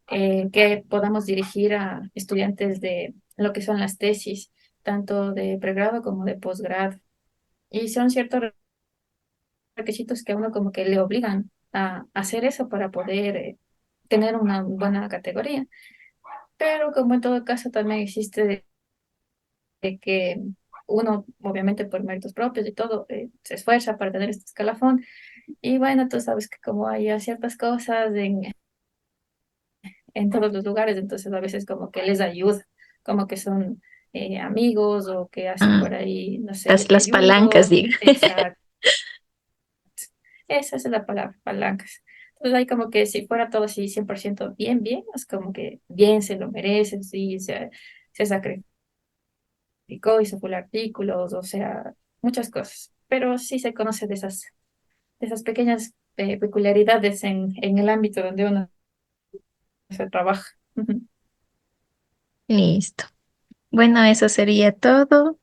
que podamos dirigir a estudiantes de lo que son las tesis, tanto de pregrado como de posgrado. Y son ciertos requisitos que a uno como que le obligan a hacer eso para poder tener una buena categoría. Pero como en todo caso también existe de que uno, obviamente por méritos propios y todo, se esfuerza para tener este escalafón. Y bueno, tú sabes que como hay ciertas cosas en todos los lugares, entonces a veces como que les ayuda, como que son amigos o que hacen Ah, por ahí, no sé, yo te las palancas, ayudo. digo. Exacto. Esa es la palabra, palancas. Entonces hay como que si fuera todo así 100% bien, bien, es como que bien se lo merecen, sí, se sacrificó, hizo full artículos, o sea, muchas cosas. Pero sí se conoce de esas pequeñas peculiaridades en el ámbito donde uno se trabaja. Listo. Bueno, eso sería todo.